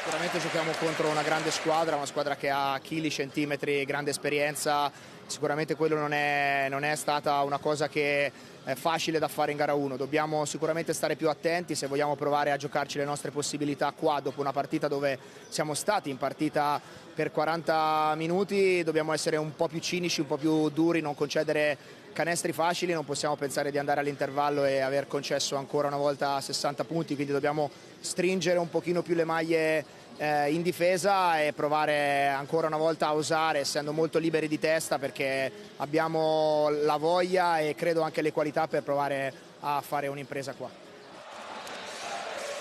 Sicuramente giochiamo contro una grande squadra, una squadra che ha chili, centimetri, grande esperienza. Sicuramente quello non è stata una cosa che è facile da fare in gara 1. Dobbiamo sicuramente stare più attenti se vogliamo provare a giocarci le nostre possibilità qua dopo una partita dove siamo stati in partita per 40 minuti. Dobbiamo essere un po' più cinici, un po' più duri, non concedere canestri facili. Non possiamo pensare di andare all'intervallo e aver concesso ancora una volta 60 punti, quindi dobbiamo stringere un pochino più le maglie in difesa e provare ancora una volta a osare, essendo molto liberi di testa, perché abbiamo la voglia e credo anche le qualità per provare a fare un'impresa qua.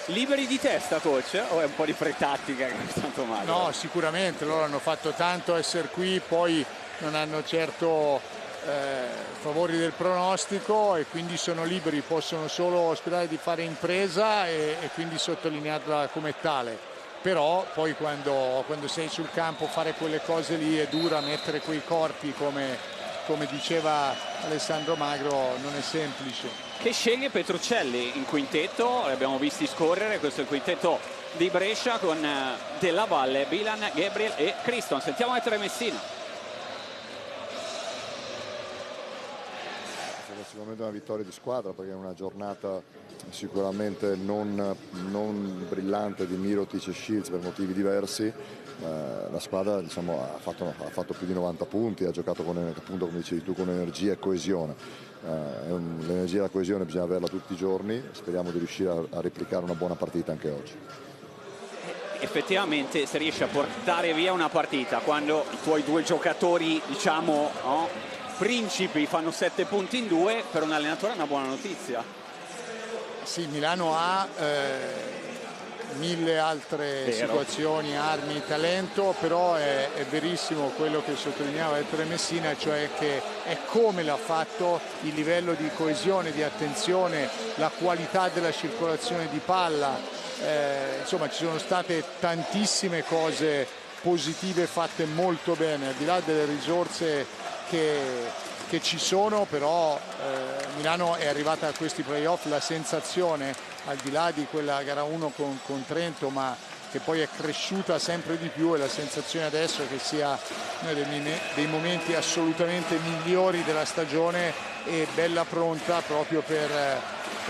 Liberi di testa, coach? O è un po' di pretattica? Tanto male? No, sicuramente, loro hanno fatto tanto a essere qui, poi non hanno certo favori del pronostico e quindi sono liberi, possono solo sperare di fare impresa e quindi sottolinearla come tale. Però poi quando sei sul campo fare quelle cose lì è dura, mettere quei corpi come diceva Alessandro Magro non è semplice. Che sceglie Petruccelli in quintetto, li abbiamo visti scorrere, questo è il quintetto di Brescia con Della Valle, Bilan, Gabriel e Criston. Sentiamo Ettore Messina. Sicuramente una vittoria di squadra, perché è una giornata sicuramente non brillante di Mirotic e Shields per motivi diversi. La squadra, diciamo, ha fatto più di 90 punti, ha giocato con, appunto, come dicevi tu, con energia e coesione. L'energia e la coesione bisogna averla tutti i giorni, speriamo di riuscire a replicare una buona partita anche oggi. Effettivamente se riesci a portare via una partita quando i tuoi due giocatori, diciamo, principi fanno 7 punti in 2, per un allenatore è una buona notizia. Sì, Milano ha mille altre situazioni, armi, talento, però è verissimo quello che sottolineava Ettore Messina, cioè che è come l'ha fatto, il livello di coesione, di attenzione, la qualità della circolazione di palla, insomma ci sono state tantissime cose positive fatte molto bene, al di là delle risorse che ci sono, però Milano è arrivata a questi playoff, la sensazione, al di là di quella gara 1 con Trento, ma che poi è cresciuta sempre di più, e la sensazione adesso è che sia uno dei momenti assolutamente migliori della stagione e bella pronta proprio per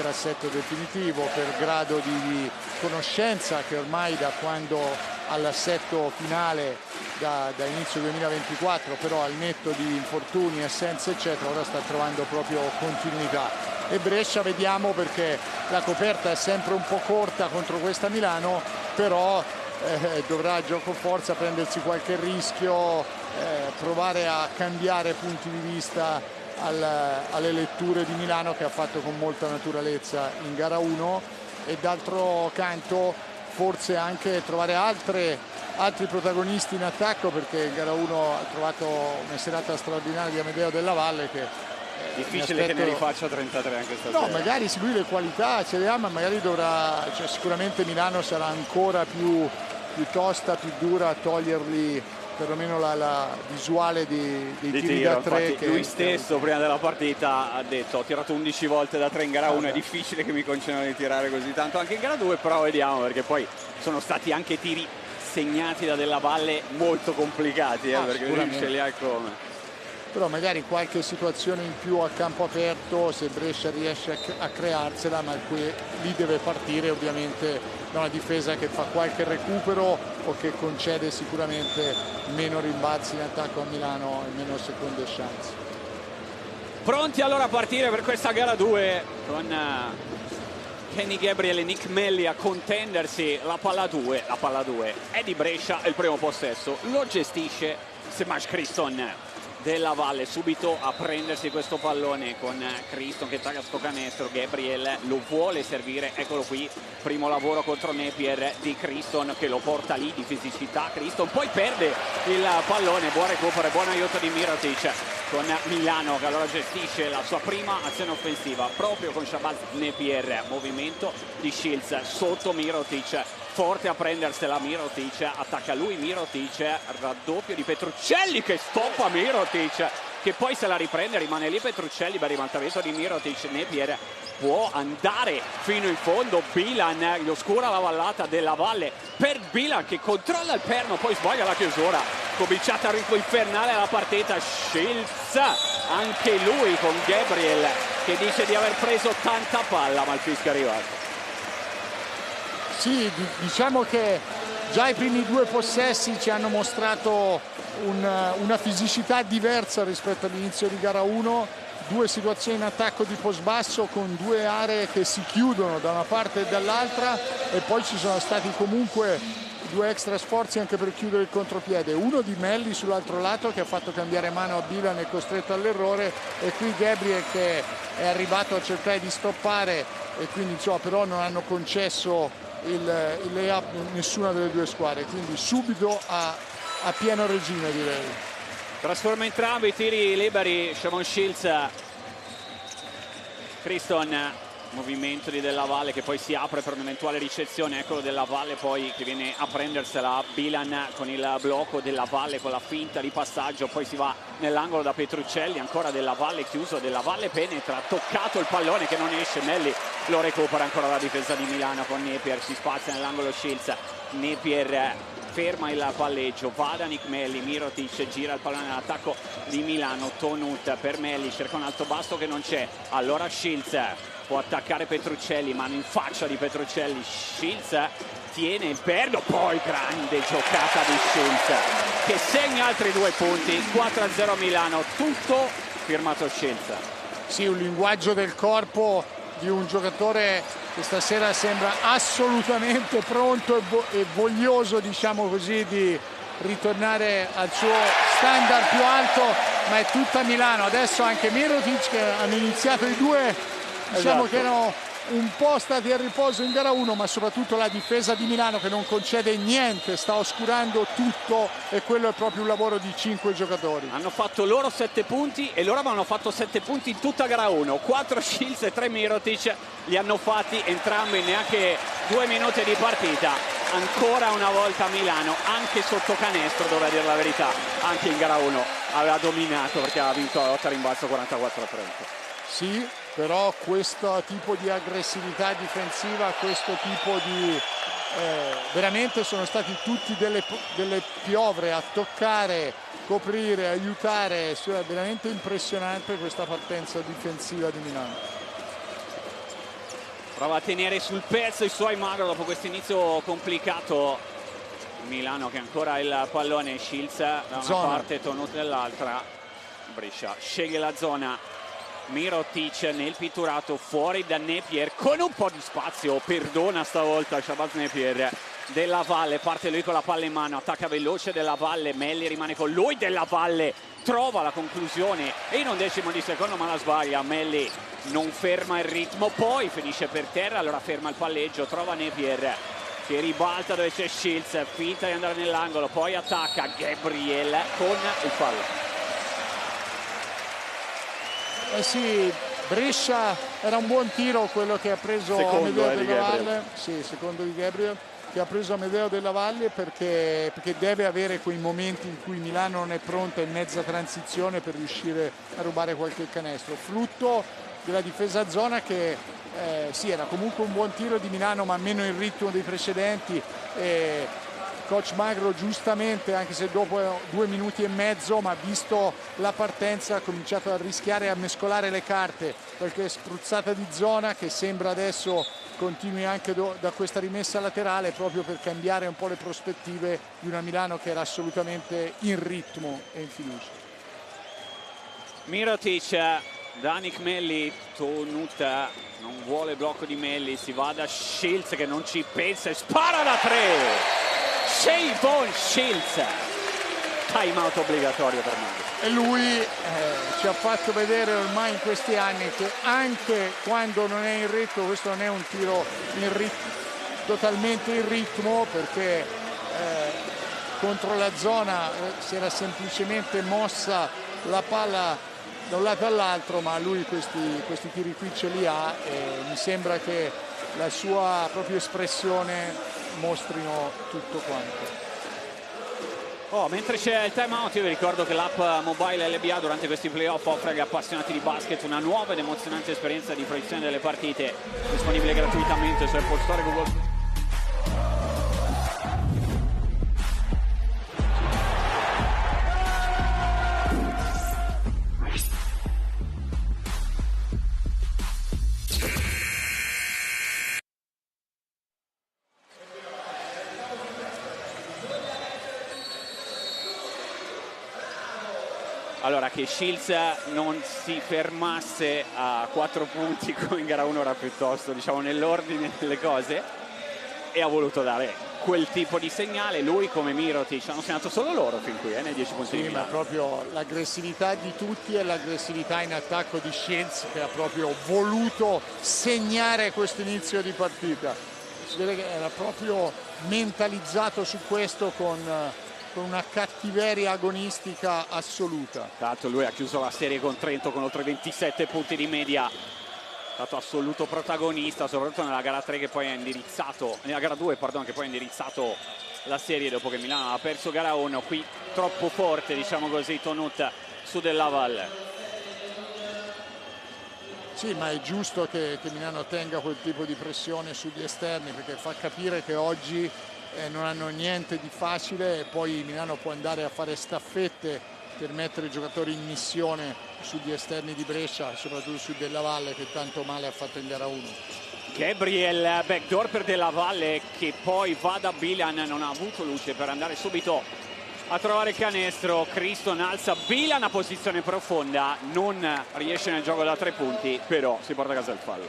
assetto definitivo, per grado di conoscenza che ormai da quando all'assetto finale da inizio 2024, però al netto di infortuni, assenze eccetera, ora sta trovando proprio continuità. E Brescia vediamo, perché la coperta è sempre un po' corta contro questa Milano, però dovrà a gioco forza prendersi qualche rischio, provare a cambiare punti di vista alle letture di Milano, che ha fatto con molta naturalezza in gara 1, e d'altro canto forse anche trovare altri protagonisti in attacco, perché in gara 1 ha trovato una serata straordinaria di Amedeo Della Valle, che difficile che ne rifaccia 33 anche stasera. No, magari lui le qualità ce le ha, ma magari dovrà, cioè sicuramente Milano sarà ancora più tosta, più dura a togliergli perlomeno la visuale dei tiri da 3. Infatti, lui stesso prima della partita ha detto: ho tirato 11 volte da 3 in gara 1, è difficile che mi concedano di tirare così tanto anche in gara 2, però vediamo, perché poi sono stati anche tiri segnati da Della Valle molto complicati, perché lui ce li ha come. Però magari qualche situazione in più a campo aperto, se Brescia riesce a crearsela, ma lì deve partire ovviamente da una difesa che fa qualche recupero o che concede sicuramente meno rimbalzi in attacco a Milano e meno seconde chance. Pronti allora a partire per questa gara 2 con Kenny Gabriel e Nick Melli a contendersi la palla 2. La palla 2 è di Brescia, il primo possesso lo gestisce Semaj Criston. Della Valle subito a prendersi questo pallone con Criston che taglia sto canestro. Gabriel lo vuole servire, eccolo qui, primo lavoro contro Napier di Criston, che lo porta lì di fisicità. Criston poi perde il pallone, buon recupero, buon aiuto di Mirotic con Milano, che allora gestisce la sua prima azione offensiva proprio con Shabazz Napier. Movimento di Shields sotto Mirotic, forte a prendersela Mirotic, attacca lui Mirotic, raddoppio di Petruccelli che stoppa Mirotic, che poi se la riprende, rimane lì Petruccelli, bel ribaltamento di Mirotic, Napier può andare fino in fondo, Bilan gli oscura la vallata della Valle per Bilan che controlla il perno, poi sbaglia la chiusura, cominciata a ritmo infernale la partita, Shields anche lui con Gabriel che dice di aver preso tanta palla ma il fischio è arrivato. Sì, diciamo che già i primi due possessi ci hanno mostrato una fisicità diversa rispetto all'inizio di gara 1, due situazioni in attacco di post basso con due aree che si chiudono da una parte e dall'altra e poi ci sono stati comunque due extra sforzi anche per chiudere il contropiede, uno di Melli sull'altro lato che ha fatto cambiare mano a Bilan e costretto all'errore, e qui Gabriel che è arrivato a cercare di stoppare e quindi insomma però non hanno concesso il layup nessuna delle due squadre, quindi subito a pieno regime direi. Trasforma entrambi i tiri liberi Shamon Shields. Criston, movimento di Della Valle che poi si apre per un'eventuale ricezione, eccolo Della Valle poi che viene a prendersela, Bilan con il blocco, Della Valle con la finta di passaggio, poi si va nell'angolo da Petruccelli, ancora Della Valle chiuso, Della Valle penetra, toccato il pallone che non esce, Melli lo recupera, ancora la difesa di Milano con Napier, si spazia nell'angolo Shields, Napier ferma il palleggio, va da Nick Melli, Mirotic gira il pallone all'attacco di Milano, Tonut per Melli, cerca un alto basso che non c'è, allora Shields può attaccare Petruccelli, mano in faccia di Petruccelli, Shields tiene il perno, poi grande giocata di Shields che segna altri 2 punti, 4-0 Milano, tutto firmato Shields. Sì, un linguaggio del corpo di un giocatore che stasera sembra assolutamente pronto e voglioso, diciamo così, di ritornare al suo standard più alto, ma è tutta Milano. Adesso anche Mirotic che hanno iniziato i due, diciamo che erano un po' stati a riposo in gara 1, ma soprattutto la difesa di Milano che non concede niente, sta oscurando tutto, e quello è proprio un lavoro di 5 giocatori. Hanno fatto loro 7 punti e loro avevano fatto 7 punti in tutta gara 1, 4 Shields e 3 Mirotic, li hanno fatti entrambi in neanche 2 minuti di partita. Ancora una volta Milano, anche sotto canestro, dove a dire la verità, anche in gara 1 aveva dominato perché aveva vinto la lotta a rimbalzo 44-30. Sì, però questo tipo di aggressività difensiva, questo tipo di veramente sono stati tutti delle piovre a toccare, coprire, aiutare, è veramente impressionante questa partenza difensiva di Milano. Prova a tenere sul pezzo i suoi Magro dopo questo inizio complicato. Milano che ancora ha il pallone, Shields da una parte, Tonut dall'altra, Brescia sceglie la zona, Mirotic nel pitturato, fuori da Napier con un po' di spazio, perdona stavolta Shabazz Napier. Della Valle parte lui con la palla in mano, attacca veloce Della Valle, Melli rimane con lui, Della Valle trova la conclusione e in un decimo di secondo ma la sbaglia, Melli non ferma il ritmo, poi finisce per terra, allora ferma il palleggio, trova Napier che ribalta dove c'è Shields, finta di andare nell'angolo, poi attacca Gabriel con il fallo. Sì, Brescia era un buon tiro quello che ha preso Amedeo Della Valle, sì, secondo di Gabriel, che ha preso Amedeo Della Valle perché deve avere quei momenti in cui Milano non è pronta in mezza transizione per riuscire a rubare qualche canestro, frutto della difesa zona che sì, era comunque un buon tiro di Milano ma meno in ritmo dei precedenti. Coach Magro giustamente, anche se dopo 2 minuti e mezzo, ma visto la partenza ha cominciato a rischiare e a mescolare le carte, qualche spruzzata di zona che sembra adesso continui anche da questa rimessa laterale, proprio per cambiare un po' le prospettive di una Milano che era assolutamente in ritmo e in fiducia. Mirotic da Nick Melli, Tonuta non vuole il blocco di Melli, si va da Shields che non ci pensa e spara da 3. Shavon Shields, time out obbligatorio per noi. E lui ci ha fatto vedere ormai in questi anni che anche quando non è in ritmo, questo non è un tiro totalmente in ritmo, perché contro la zona si era semplicemente mossa la palla da un lato all'altro, ma lui questi tiri qui ce li ha e mi sembra che la sua propria espressione mostrino tutto quanto. Mentre c'è il time out, io vi ricordo che l'app mobile LBA durante questi playoff offre agli appassionati di basket una nuova ed emozionante esperienza di fruizione delle partite, disponibile gratuitamente su Apple Store e Google. Allora, che Shields non si fermasse a 4 punti come in gara 1 era piuttosto, diciamo, nell'ordine delle cose, e ha voluto dare quel tipo di segnale. Lui come Mirotic hanno segnato solo loro fin qui, nei 10 punti. Sì, ma proprio l'aggressività di tutti e l'aggressività in attacco di Shields, che ha proprio voluto segnare questo inizio di partita. Si vede che era proprio mentalizzato su questo con una cattiveria agonistica assoluta. Tra l'altro lui ha chiuso la serie con Trento con oltre 27 punti di media, è stato assoluto protagonista, soprattutto nella gara 3 che poi ha indirizzato, nella gara 2 pardon, che poi ha indirizzato la serie dopo che Milano ha perso gara 1. Qui troppo forte, diciamo così, Tonut su Della Valle. Sì, ma è giusto che Milano tenga quel tipo di pressione sugli esterni, perché fa capire che oggi non hanno niente di facile, e poi Milano può andare a fare staffette per mettere i giocatori in missione sugli esterni di Brescia, soprattutto su Della Valle, che tanto male ha fatto in gara 1. Gabriel, backdoor per Della Valle, che poi va da Bilan, non ha avuto luce per andare subito a trovare il canestro. Criston alza Bilan a posizione profonda, non riesce nel gioco da 3 punti, però si porta a casa il fallo.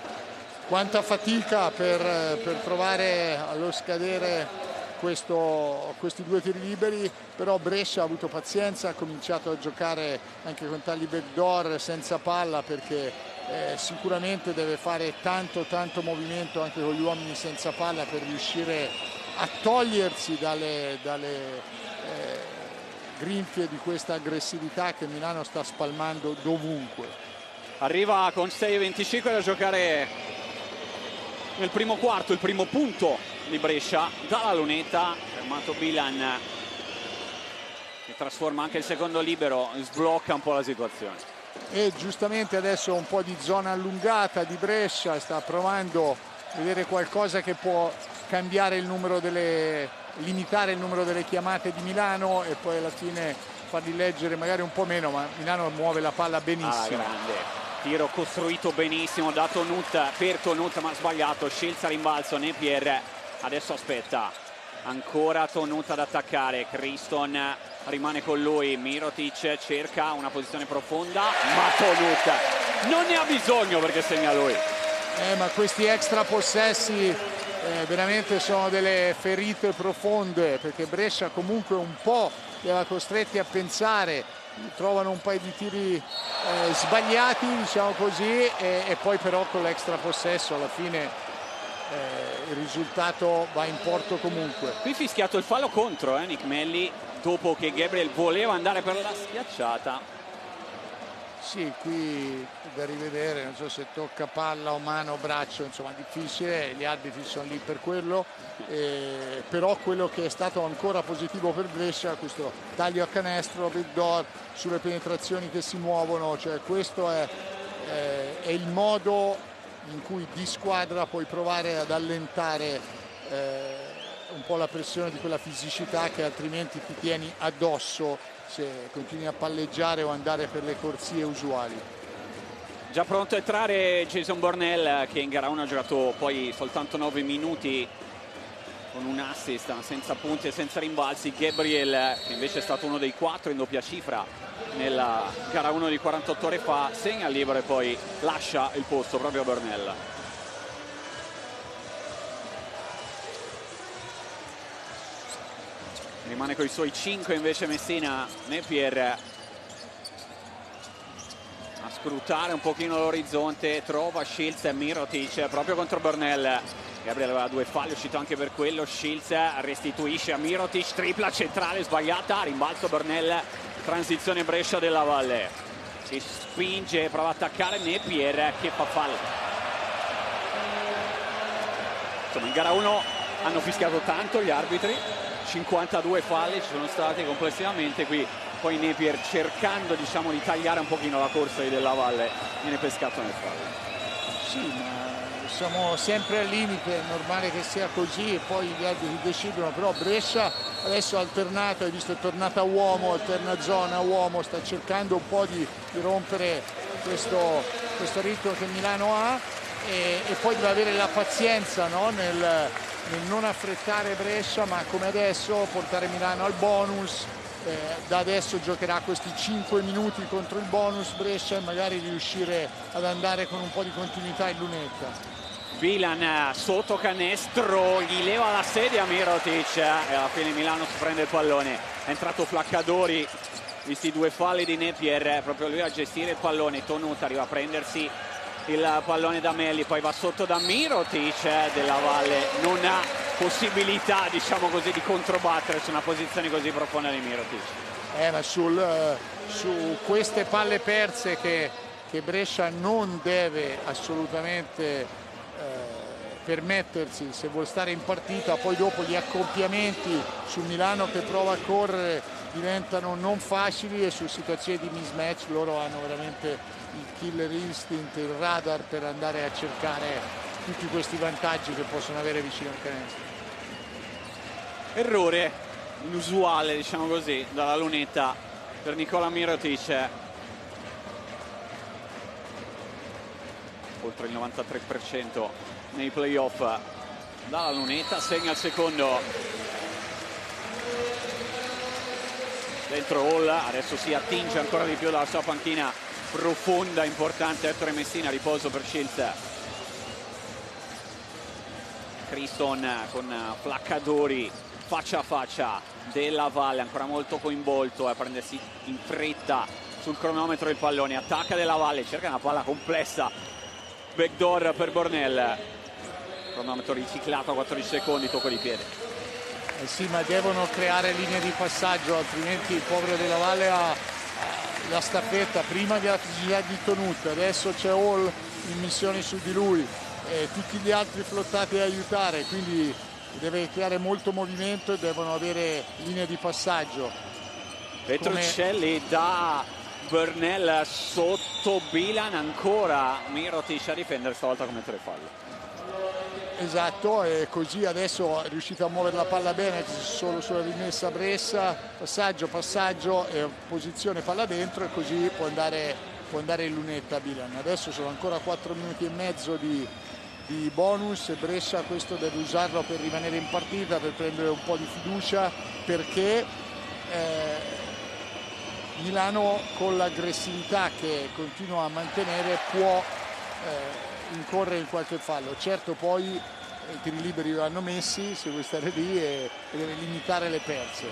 Quanta fatica per provare allo scadere questi 2 tiri liberi, però Brescia ha avuto pazienza, ha cominciato a giocare anche con tagli backdoor senza palla, perché sicuramente deve fare tanto movimento anche con gli uomini senza palla per riuscire a togliersi dalle grinfie di questa aggressività che Milano sta spalmando dovunque. Arriva con 6:25 da giocare nel primo quarto, il primo punto di Brescia dalla lunetta, fermato Bilan, che trasforma anche il secondo libero, sblocca un po' la situazione. E giustamente adesso un po' di zona allungata di Brescia, sta provando a vedere qualcosa che può cambiare il numero limitare il numero delle chiamate di Milano, e poi alla fine farli leggere magari un po' meno, ma Milano muove la palla benissimo. Grande tiro costruito benissimo da Tonut, per Tonut, ma sbagliato. Shields a rimbalzo, Napier adesso aspetta ancora Tonut ad attaccare, Criston rimane con lui, Mirotic cerca una posizione profonda, ma Tonut non ne ha bisogno perché segna lui. Ma questi extra possessi veramente sono delle ferite profonde, perché Brescia comunque un po' li aveva costretti a pensare, trovano un paio di tiri sbagliati, diciamo così, e poi però con l'extra possesso alla fine il risultato va in porto comunque. Qui fischiato il fallo contro Nick Melli, dopo che Gabriel voleva andare per la schiacciata. Sì, qui da rivedere, non so se tocca palla o mano o braccio, insomma difficile, gli arbitri sono lì per quello, però quello che è stato ancora positivo per Brescia, questo taglio a canestro, backdoor, sulle penetrazioni che si muovono, cioè questo è il modo in cui di squadra puoi provare ad allentare un po' la pressione di quella fisicità che altrimenti ti tieni addosso se continui a palleggiare o andare per le corsie usuali. Già pronto a entrare Jason Bornell, che in gara 1 ha giocato poi soltanto 9 minuti con un assist, senza punti e senza rimbalzi. Gabriel, che invece è stato uno dei 4 in doppia cifra nella gara 1 di 48 ore fa, segna il libero e poi lascia il posto proprio a Bornell. Rimane con i suoi 5 invece Messina. Napier a scrutare un pochino l'orizzonte, trova Shields e Mirotic proprio contro Bornell. Gabriel aveva 2 falli, è uscito anche per quello. Shields restituisce a Mirotic, tripla centrale sbagliata, rimbalzo Bornell, transizione Brescia Della Valle, si spinge, prova a attaccare Napier che fa fallo. Insomma, in gara 1 hanno fischiato tanto gli arbitri. 52 falli ci sono stati complessivamente qui, poi Napier cercando diciamo di tagliare un pochino la corsa di Della Valle viene pescato nel fallo. Sì, ma siamo sempre al limite, è normale che sia così e poi gli altri decidono, però Brescia adesso ha alternato, hai visto, è tornata a uomo, alterna zona uomo, sta cercando un po' di rompere questo ritmo che Milano ha e poi deve avere la pazienza, no? nel non affrettare Brescia, ma come adesso portare Milano al bonus. Da adesso giocherà questi 5 minuti contro il bonus Brescia e magari riuscire ad andare con un po' di continuità in lunetta. Bilan sotto canestro, gli leva la sedia Mirotic e alla fine Milano si prende il pallone. È entrato Flaccadori, visti i 2 falli di Napier, proprio lui a gestire il pallone. Tonuta arriva a prendersi il pallone da Melli, poi va sotto da Mirotic. Della Valle non ha possibilità, diciamo così, di controbattere su una posizione così profonda di Mirotic. Ma su queste palle perse che Brescia non deve assolutamente permettersi se vuole stare in partita, poi dopo gli accoppiamenti su Milano che prova a correre diventano non facili e su situazioni di mismatch loro hanno veramente il killer instinct, il radar per andare a cercare tutti questi vantaggi che possono avere vicino al canestro. Errore inusuale, diciamo così, dalla lunetta per Nicola Mirotic. Oltre il 93% nei playoff dalla lunetta, segna il secondo. Dentro Hall, adesso si attinge ancora di più dalla sua panchina profonda, importante Ettore Messina, riposo per Shields. Criston con Flaccadori faccia a faccia, Della Valle ancora molto coinvolto a prendersi in fretta sul cronometro il pallone, attacca Della Valle, cerca una palla complessa, backdoor per Bornell, cronometro riciclato a 14 secondi, tocco di piede. Sì, ma devono creare linee di passaggio, altrimenti il povero Della Valle ha la staffetta, prima di Tonuta, adesso c'è Hall in missione su di lui e tutti gli altri flottati a aiutare, quindi deve creare molto movimento e devono avere linee di passaggio. Petruccelli da Bornell sotto Bilan, ancora Mirotic a difendere, stavolta come 3 falli. Esatto, e così adesso è riuscito a muovere la palla bene solo sulla rimessa Brescia, passaggio e posizione palla dentro e così può andare in lunetta Bilan. Adesso sono ancora 4 minuti e mezzo di bonus e Brescia questo deve usarlo per rimanere in partita, per prendere un po' di fiducia, perché Milano con l'aggressività che continua a mantenere può incorrere in qualche fallo. Certo poi i tiri liberi vanno messi se vuoi stare lì e deve limitare le perse.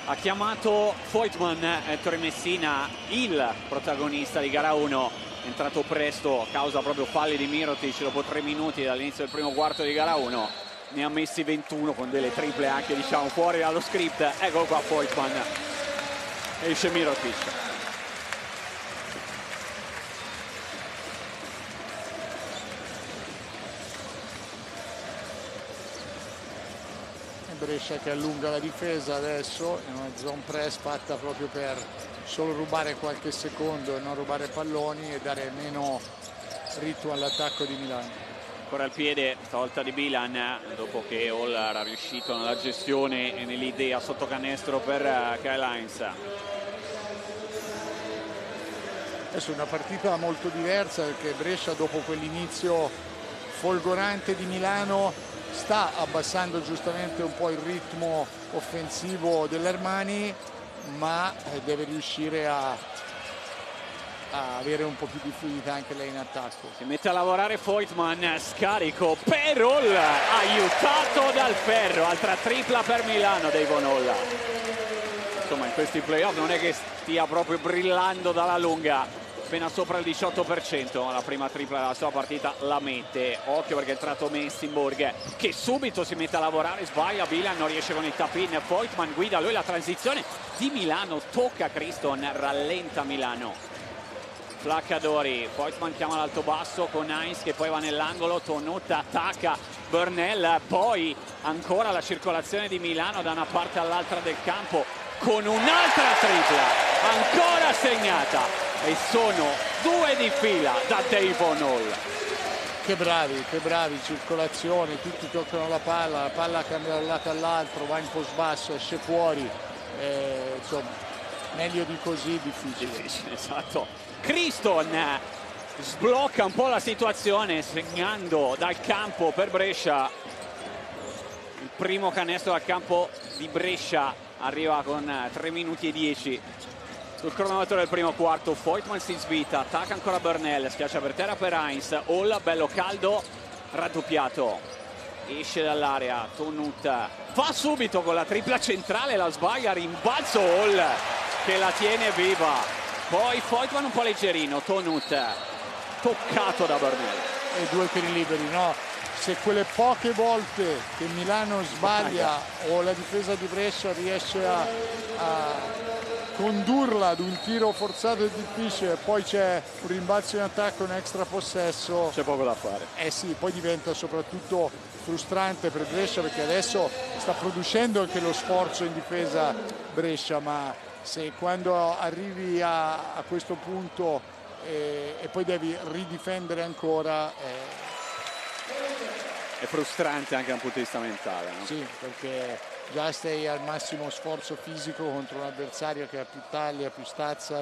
Ha chiamato Voigtman Ettore Messina, il protagonista di gara 1, è entrato presto a causa proprio falli di Mirotic dopo 3 minuti dall'inizio del primo quarto di gara 1, ne ha messi 21 con delle triple anche diciamo fuori dallo script. Eccolo qua Voigtman, esce Mirotic. Brescia che allunga la difesa adesso in una zone press fatta proprio per solo rubare qualche secondo e non rubare palloni e dare meno ritmo all'attacco di Milano. Ancora al piede stavolta di Bilan dopo che Hall era riuscito nella gestione e nell'idea sotto canestro per Kyle Hines. Adesso è una partita molto diversa perché Brescia dopo quell'inizio folgorante di Milano sta abbassando giustamente un po' il ritmo offensivo dell'Armani, ma deve riuscire a avere un po' più di fluidità anche lei in attacco. Si mette a lavorare Voigtman, scarico per Hall, aiutato dal ferro, altra tripla per Milano Davon Hall. Insomma in questi playoff non è che stia proprio brillando dalla lunga, appena sopra il 18%, la prima tripla della sua partita la mette. Occhio perché è entrato Messinborg che subito si mette a lavorare, sbaglia Bilan, non riesce con il tap-in, Voigtman guida lui la transizione di Milano, tocca Criston, rallenta Milano. Flaccadori, Voigtman chiama l'alto basso con Hines che poi va nell'angolo, Tonuta attacca Bernel, poi ancora la circolazione di Milano da una parte all'altra del campo con un'altra tripla ancora segnata, e sono 2 di fila da Davon Hall. Che bravi, circolazione, tutti toccano la palla cambia da un lato all'altro, va in post basso, esce fuori, insomma meglio di così difficile. Esatto. Criston sblocca un po' la situazione segnando dal campo per Brescia. Il primo canestro dal campo di Brescia arriva con 3 minuti e 10 sul cronometro del primo quarto. Voigtman si svita, attacca ancora Bernel, schiaccia per terra per Heinz. Hall bello caldo, raddoppiato, esce dall'area, Tonut va subito con la tripla centrale, la sbaglia, rimbalzo Hall che la tiene viva, poi Voigtman un po' leggerino, Tonut toccato da Bernel. E 2 tiri liberi, no? Se quelle poche volte che Milano sbaglia o la difesa di Brescia riesce a condurla ad un tiro forzato e difficile, poi c'è un rimbalzo in attacco, un extra possesso, c'è poco da fare. Sì, poi diventa soprattutto frustrante per Brescia, perché adesso sta producendo anche lo sforzo in difesa Brescia, ma se quando arrivi a questo punto e poi devi ridifendere ancora, è frustrante anche da un punto di vista mentale, no? Sì, perché già stai al massimo sforzo fisico contro un avversario che ha più taglia, più stazza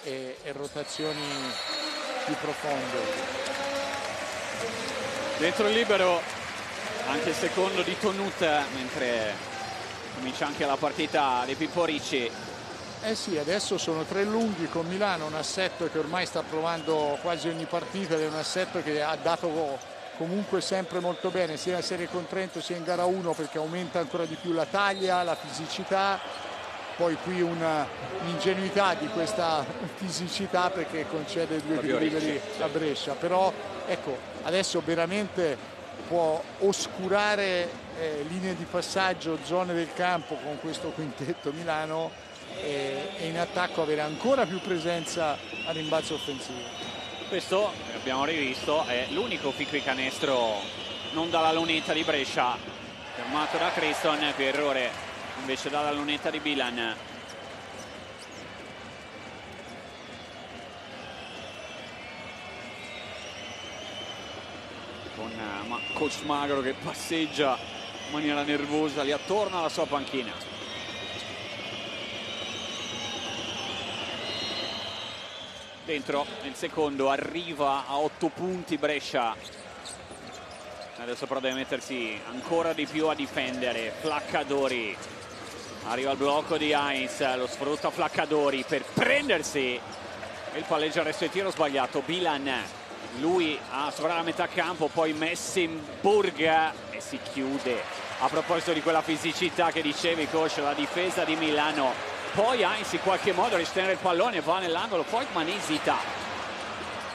e rotazioni più profonde. Dentro il libero anche il secondo di Tonut, mentre comincia anche la partita di Pippo Ricci. Sì, adesso sono 3 lunghi con Milano, un assetto che ormai sta provando quasi ogni partita ed è un assetto che ha dato comunque sempre molto bene sia in serie con Trento sia in gara 1, perché aumenta ancora di più la taglia, la fisicità. Poi qui un'ingenuità di questa fisicità, perché concede 2 tiri liberi a Brescia, però ecco, adesso veramente può oscurare linee di passaggio, zone del campo con questo quintetto Milano, e in attacco avere ancora più presenza a rimbalzo offensivo. Questo, abbiamo rivisto, è l'unico pick di canestro non dalla lunetta di Brescia, fermato da Criston, più errore invece dalla lunetta di Bilan. Con coach Magro che passeggia in maniera nervosa lì attorno alla sua panchina. Dentro nel secondo, arriva a 8 punti Brescia, adesso però deve mettersi ancora di più a difendere. Flaccadori, arriva il blocco di Heinz, lo sfrutta Flaccadori per prendersi il palleggio, arresto e tiro sbagliato. Bilan, lui a sovrana metà campo, poi Messenburg e si chiude. A proposito di quella fisicità che dicevi, coach, la difesa di Milano. Poi Heinz in qualche modo riesce a tenere il pallone, va nell'angolo, Voigtman esita.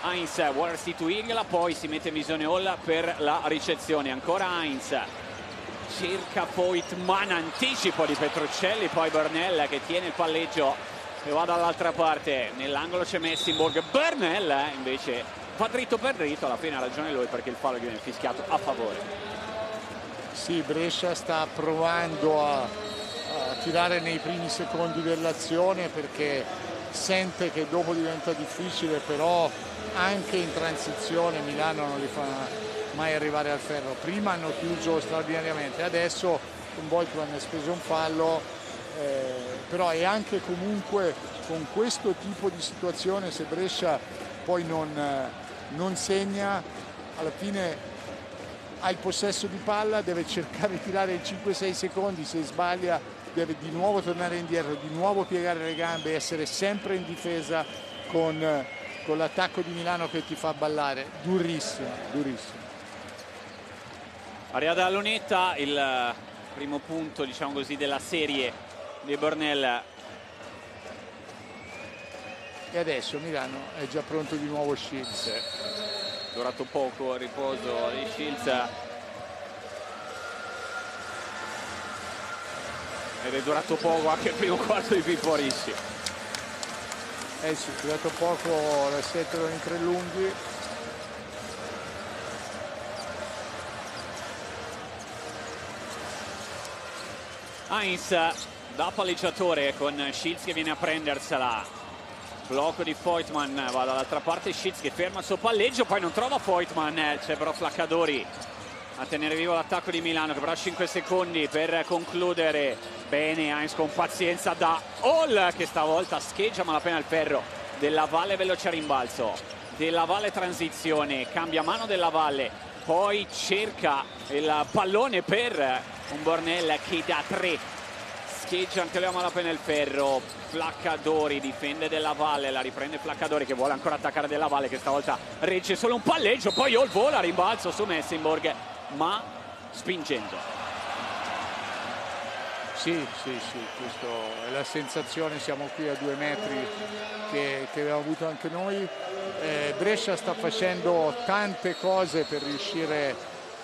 Heinz vuole restituirgliela, poi si mette in visione Hall per la ricezione. Ancora Heinz, cerca Voigtman, anticipo di Petruccelli, poi Bernel che tiene il palleggio e va dall'altra parte. Nell'angolo c'è Messenburg, Bernel invece va dritto per dritto, alla fine ha ragione lui perché il fallo viene fischiato a favore. Sì, Brescia sta provando a tirare nei primi secondi dell'azione, perché sente che dopo diventa difficile, però anche in transizione Milano non li fa mai arrivare al ferro. Prima hanno chiuso straordinariamente, adesso con Voigtman ha speso un fallo, però è anche comunque con questo tipo di situazione, se Brescia poi non segna, alla fine ha il possesso di palla, deve cercare di tirare in 5-6 secondi, se sbaglia deve di nuovo tornare indietro, di nuovo piegare le gambe, essere sempre in difesa con l'attacco di Milano che ti fa ballare. Durissimo, durissimo. Arriva dalla lunetta il primo punto, diciamo così, della serie di Bernel. E adesso Milano è già pronto di nuovo Shields. Durato poco il riposo di Shields. Ed è durato poco anche il primo quarto di Pippo Ricci. Sì, è durato poco l'assetto in 3 lunghi. Heinz da palleggiatore con Schiltz che viene a prendersela. Blocco di Voigtmann, va dall'altra parte Schiltz che ferma il suo palleggio, poi non trova Voigtmann, c'è però Flaccadori a tenere vivo l'attacco di Milano, che però ha 5 secondi per concludere. Bene Heinz con pazienza da Hall, che stavolta scheggia malapena il ferro. Della Valle veloce a rimbalzo, Della Valle transizione, cambia mano Della Valle, poi cerca il pallone per un Bornell che da 3 scheggia anche lui a malapena il ferro. Flaccadori difende Della Valle, la riprende Flaccadori che vuole ancora attaccare Della Valle, che stavolta regge solo un palleggio, poi Hall vola a rimbalzo su Messinborg, ma spingendo. Sì, questa è la sensazione, siamo qui a 2 metri che abbiamo avuto anche noi. Brescia sta facendo tante cose per riuscire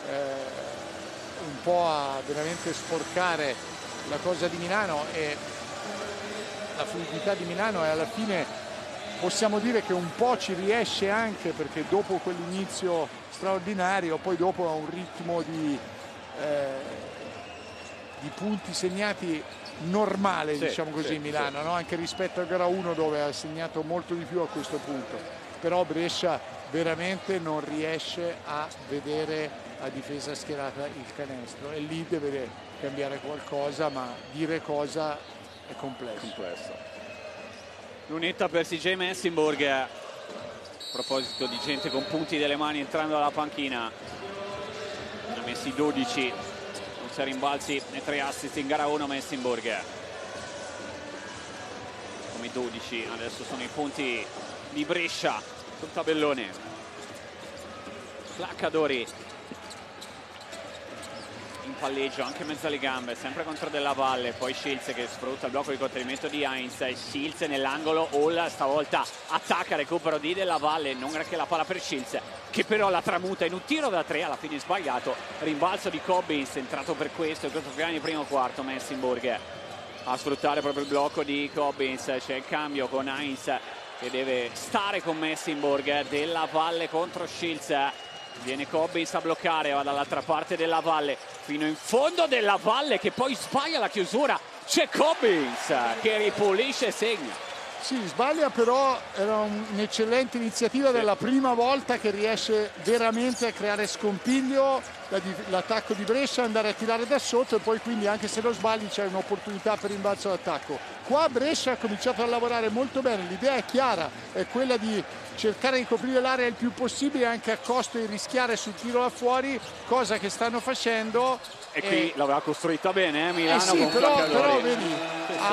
un po' a veramente sporcare la cosa di Milano, e la fluidità di Milano, e alla fine possiamo dire che un po' ci riesce anche perché dopo quell'inizio straordinario poi dopo ha un ritmo di punti segnati normale, sì, diciamo così, sì, Milano, sì. No? Anche rispetto a gara 1 dove ha segnato molto di più a questo punto, però Brescia veramente non riesce a vedere a difesa schierata il canestro, e lì deve cambiare qualcosa, ma dire cosa è complesso. Lunetta per CJ Messinborg. A proposito di gente con punti delle mani entrando dalla panchina, ha messi 12, 6 rimbalzi e 3 assist in gara 1 Messinborg. Come 12 adesso sono i punti di Brescia sul tabellone. Flaccadori in palleggio, anche in mezzo alle gambe, sempre contro Della Valle, poi Schiltz che sfrutta il blocco di contenimento di Heinz. Schiltz nell'angolo, Hall stavolta attacca, recupero di Della Valle, non granché la palla per Schiltz, che però la tramuta in un tiro da 3, alla fine sbagliato. Rimbalzo di Cobbins, entrato per questo in questo finale di primo quarto. Messinborg a sfruttare proprio il blocco di Cobbins, c'è il cambio con Heinz che deve stare con Messinborg. Della Valle contro Schiltz, viene Cobbins a bloccare, va dall'altra parte Della Valle fino in fondo, Della Valle che poi sbaglia la chiusura, c'è Cobbins che ripulisce e segna. Sì, sbaglia, però era un'eccellente iniziativa, della prima volta che riesce veramente a creare scompiglio l'attacco di Brescia, andare a tirare da sotto, e poi quindi anche se lo sbagli c'è un'opportunità per rimbalzo d'attacco. Qua Brescia ha cominciato a lavorare molto bene, l'idea è chiara, è quella di cercare di coprire l'area il più possibile anche a costo di rischiare sul tiro da fuori, cosa che stanno facendo. E qui l'aveva costruita bene Milano, sì, con però vedi,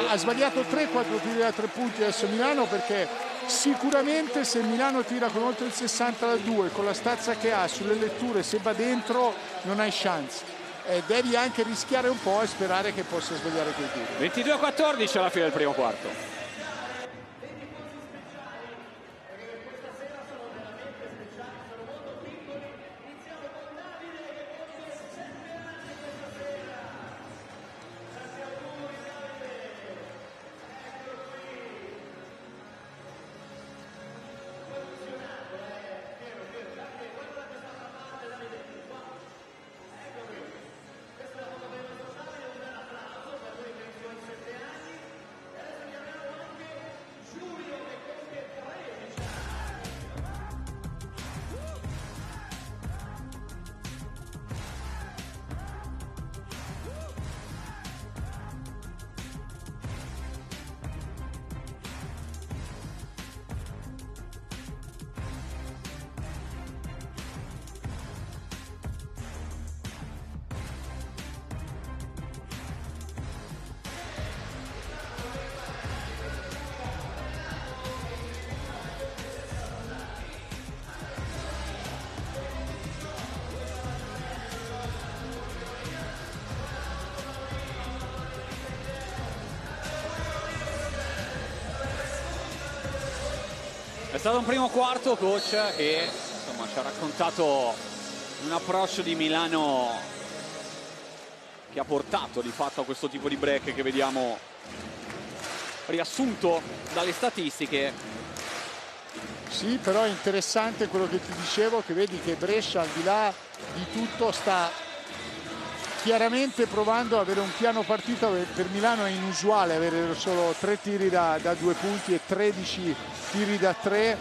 ha sbagliato 3-4 tiri da 3 punti adesso Milano, perché sicuramente se Milano tira con oltre il 60 da 2, con la stazza che ha sulle letture, se va dentro non hai chance. Devi anche rischiare un po' e sperare che possa sbagliare quei tiri. 22-14 alla fine del primo quarto. È stato un primo quarto, coach, che insomma ci ha raccontato un approccio di Milano che ha portato di fatto a questo tipo di break che vediamo riassunto dalle statistiche. Sì, però è interessante quello che ti dicevo, che vedi che Brescia al di là di tutto sta chiaramente provando ad avere un piano partita. Per Milano è inusuale avere solo 3 tiri da 2 punti e 13 tiri da 3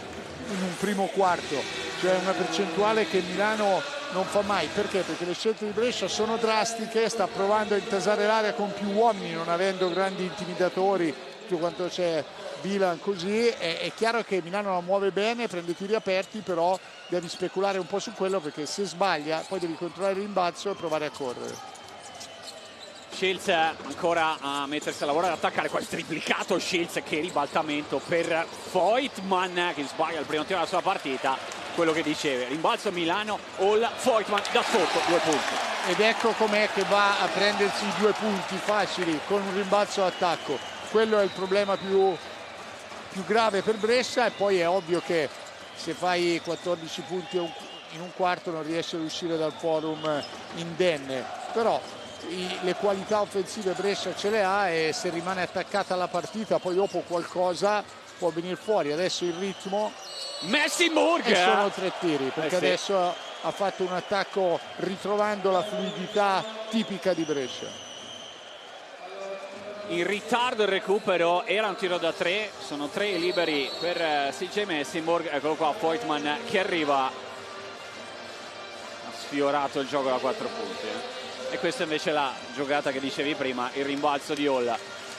in un primo quarto, cioè una percentuale che Milano non fa mai. Perché? Perché le scelte di Brescia sono drastiche, sta provando a intasare l'area con più uomini, non avendo grandi intimidatori, tutto quanto c'è Bilan così. È chiaro che Milano la muove bene, prende tiri aperti, però devi speculare un po' su quello, perché se sbaglia poi devi controllare il rimbalzo e provare a correre. Shields ancora a mettersi a lavorare, ad attaccare, quasi triplicato Shields, che ribaltamento per Voigtman che sbaglia il primo tiro della sua partita. Quello che dicevi, rimbalzo Milano, Hall, Voigtman da sotto, 2 punti. Ed ecco com'è che va a prendersi i 2 punti facili con un rimbalzo attacco. Quello è il problema più grave per Brescia, e poi è ovvio che se fai 14 punti in un quarto non riesci ad uscire dal forum indenne, però le qualità offensive Brescia ce le ha, e se rimane attaccata alla partita poi dopo qualcosa può venire fuori. Adesso il ritmo Messinburg, e sono 3 tiri, perché sì, adesso ha fatto un attacco ritrovando la fluidità tipica di Brescia. in ritardo il recupero, era un tiro da 3, sono 3 liberi per CJ Messinburg. Eccolo qua, Voigtman che arriva, ha sfiorato il gioco da 4 punti. E questa invece è la giocata che dicevi prima, il rimbalzo di Hall,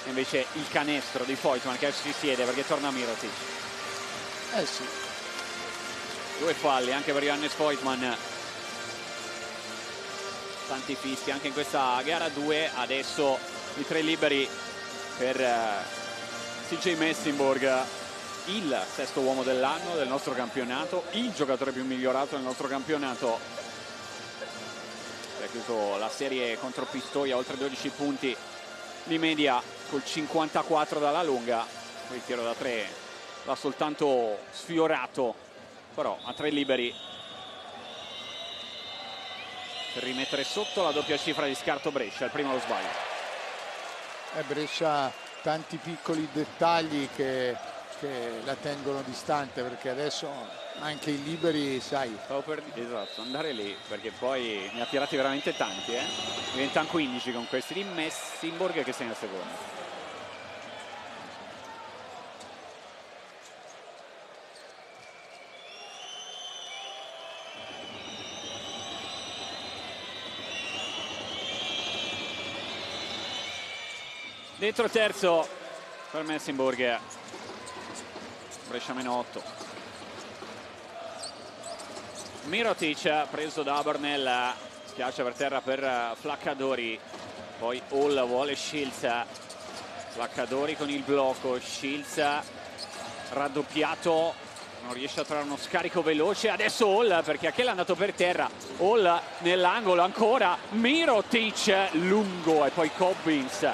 invece il canestro di Voigtman che si siede perché torna Mirotic. Sì. 2 falli anche per Johannes Voigtman, tanti fischi anche in questa gara 2. Adesso i 3 liberi per CJ Messinburg, il 6º uomo dell'anno del nostro campionato, il giocatore più migliorato del nostro campionato, ha chiuso la serie contro Pistoia, oltre 12 punti di media col 54 dalla lunga. Il tiro da 3 l'ha soltanto sfiorato, però a 3 liberi per rimettere sotto la doppia cifra di scarto Brescia. Il primo lo sbaglio. Brescia tanti piccoli dettagli che la tengono distante, perché adesso anche i liberi, sai. Stavo per andare lì, perché poi ne ha tirati veramente tanti, diventano 15 con questi di Messinburg che segna il secondo. Dentro il terzo per Messinburg, Brescia -8. Mirotic preso da Burnell, schiaccia per terra per Flaccadori, poi Hall vuole Shields, Flaccadori con il blocco, Shields raddoppiato, non riesce a trovare uno scarico veloce. Adesso Hall, perché Achille è andato per terra, Hall nell'angolo ancora, Mirotic lungo, e poi Cobbins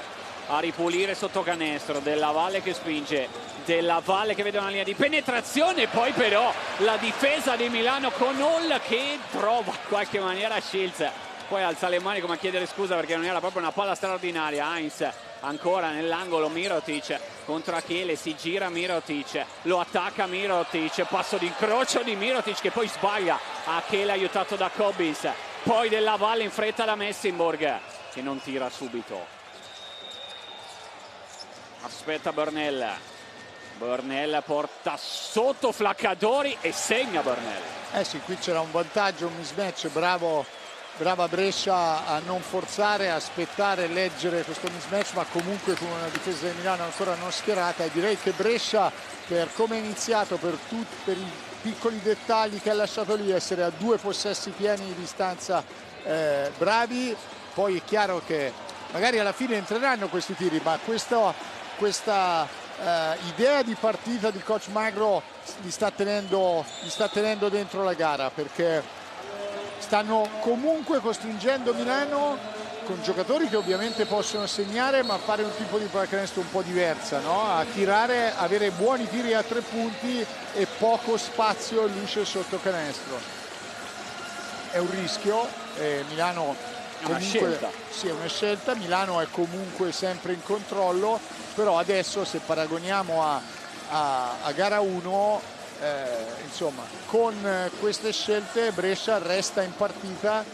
a ripulire sotto canestro. Della Valle che spinge, Della Valle che vede una linea di penetrazione, poi però la difesa di Milano con Hall che trova in qualche maniera Shields, poi alza le mani come a chiedere scusa perché non era proprio una palla straordinaria. Heinz ancora nell'angolo, Mirotic contro Achille, si gira Mirotic, lo attacca Mirotic, passo d'incrocio di Mirotic che poi sbaglia, Achille aiutato da Cobbins, poi Della Valle in fretta da Messinburg che non tira subito. Aspetta Burnell, Burnell porta sotto Flaccadori e segna Burnell. Sì, qui c'era un vantaggio, un mismatch, brava Brescia a non forzare, a aspettare, leggere questo mismatch, ma comunque con una difesa di Milano ancora non schierata. E direi che Brescia, per come è iniziato, per i piccoli dettagli che ha lasciato lì, essere a 2 possessi pieni di distanza, bravi. Poi è chiaro che magari alla fine entreranno questi tiri, ma questa idea di partita di coach Magro li sta tenendo dentro la gara, perché stanno comunque costringendo Milano con giocatori che ovviamente possono segnare, ma fare un tipo di pallacanestro un po' diversa, no? A tirare, avere buoni tiri a 3 punti e poco spazio luce sotto canestro. È un rischio, Milano comunque, sì, è una scelta. Milano è comunque sempre in controllo, però adesso se paragoniamo a gara 1, insomma, con queste scelte Brescia resta in partita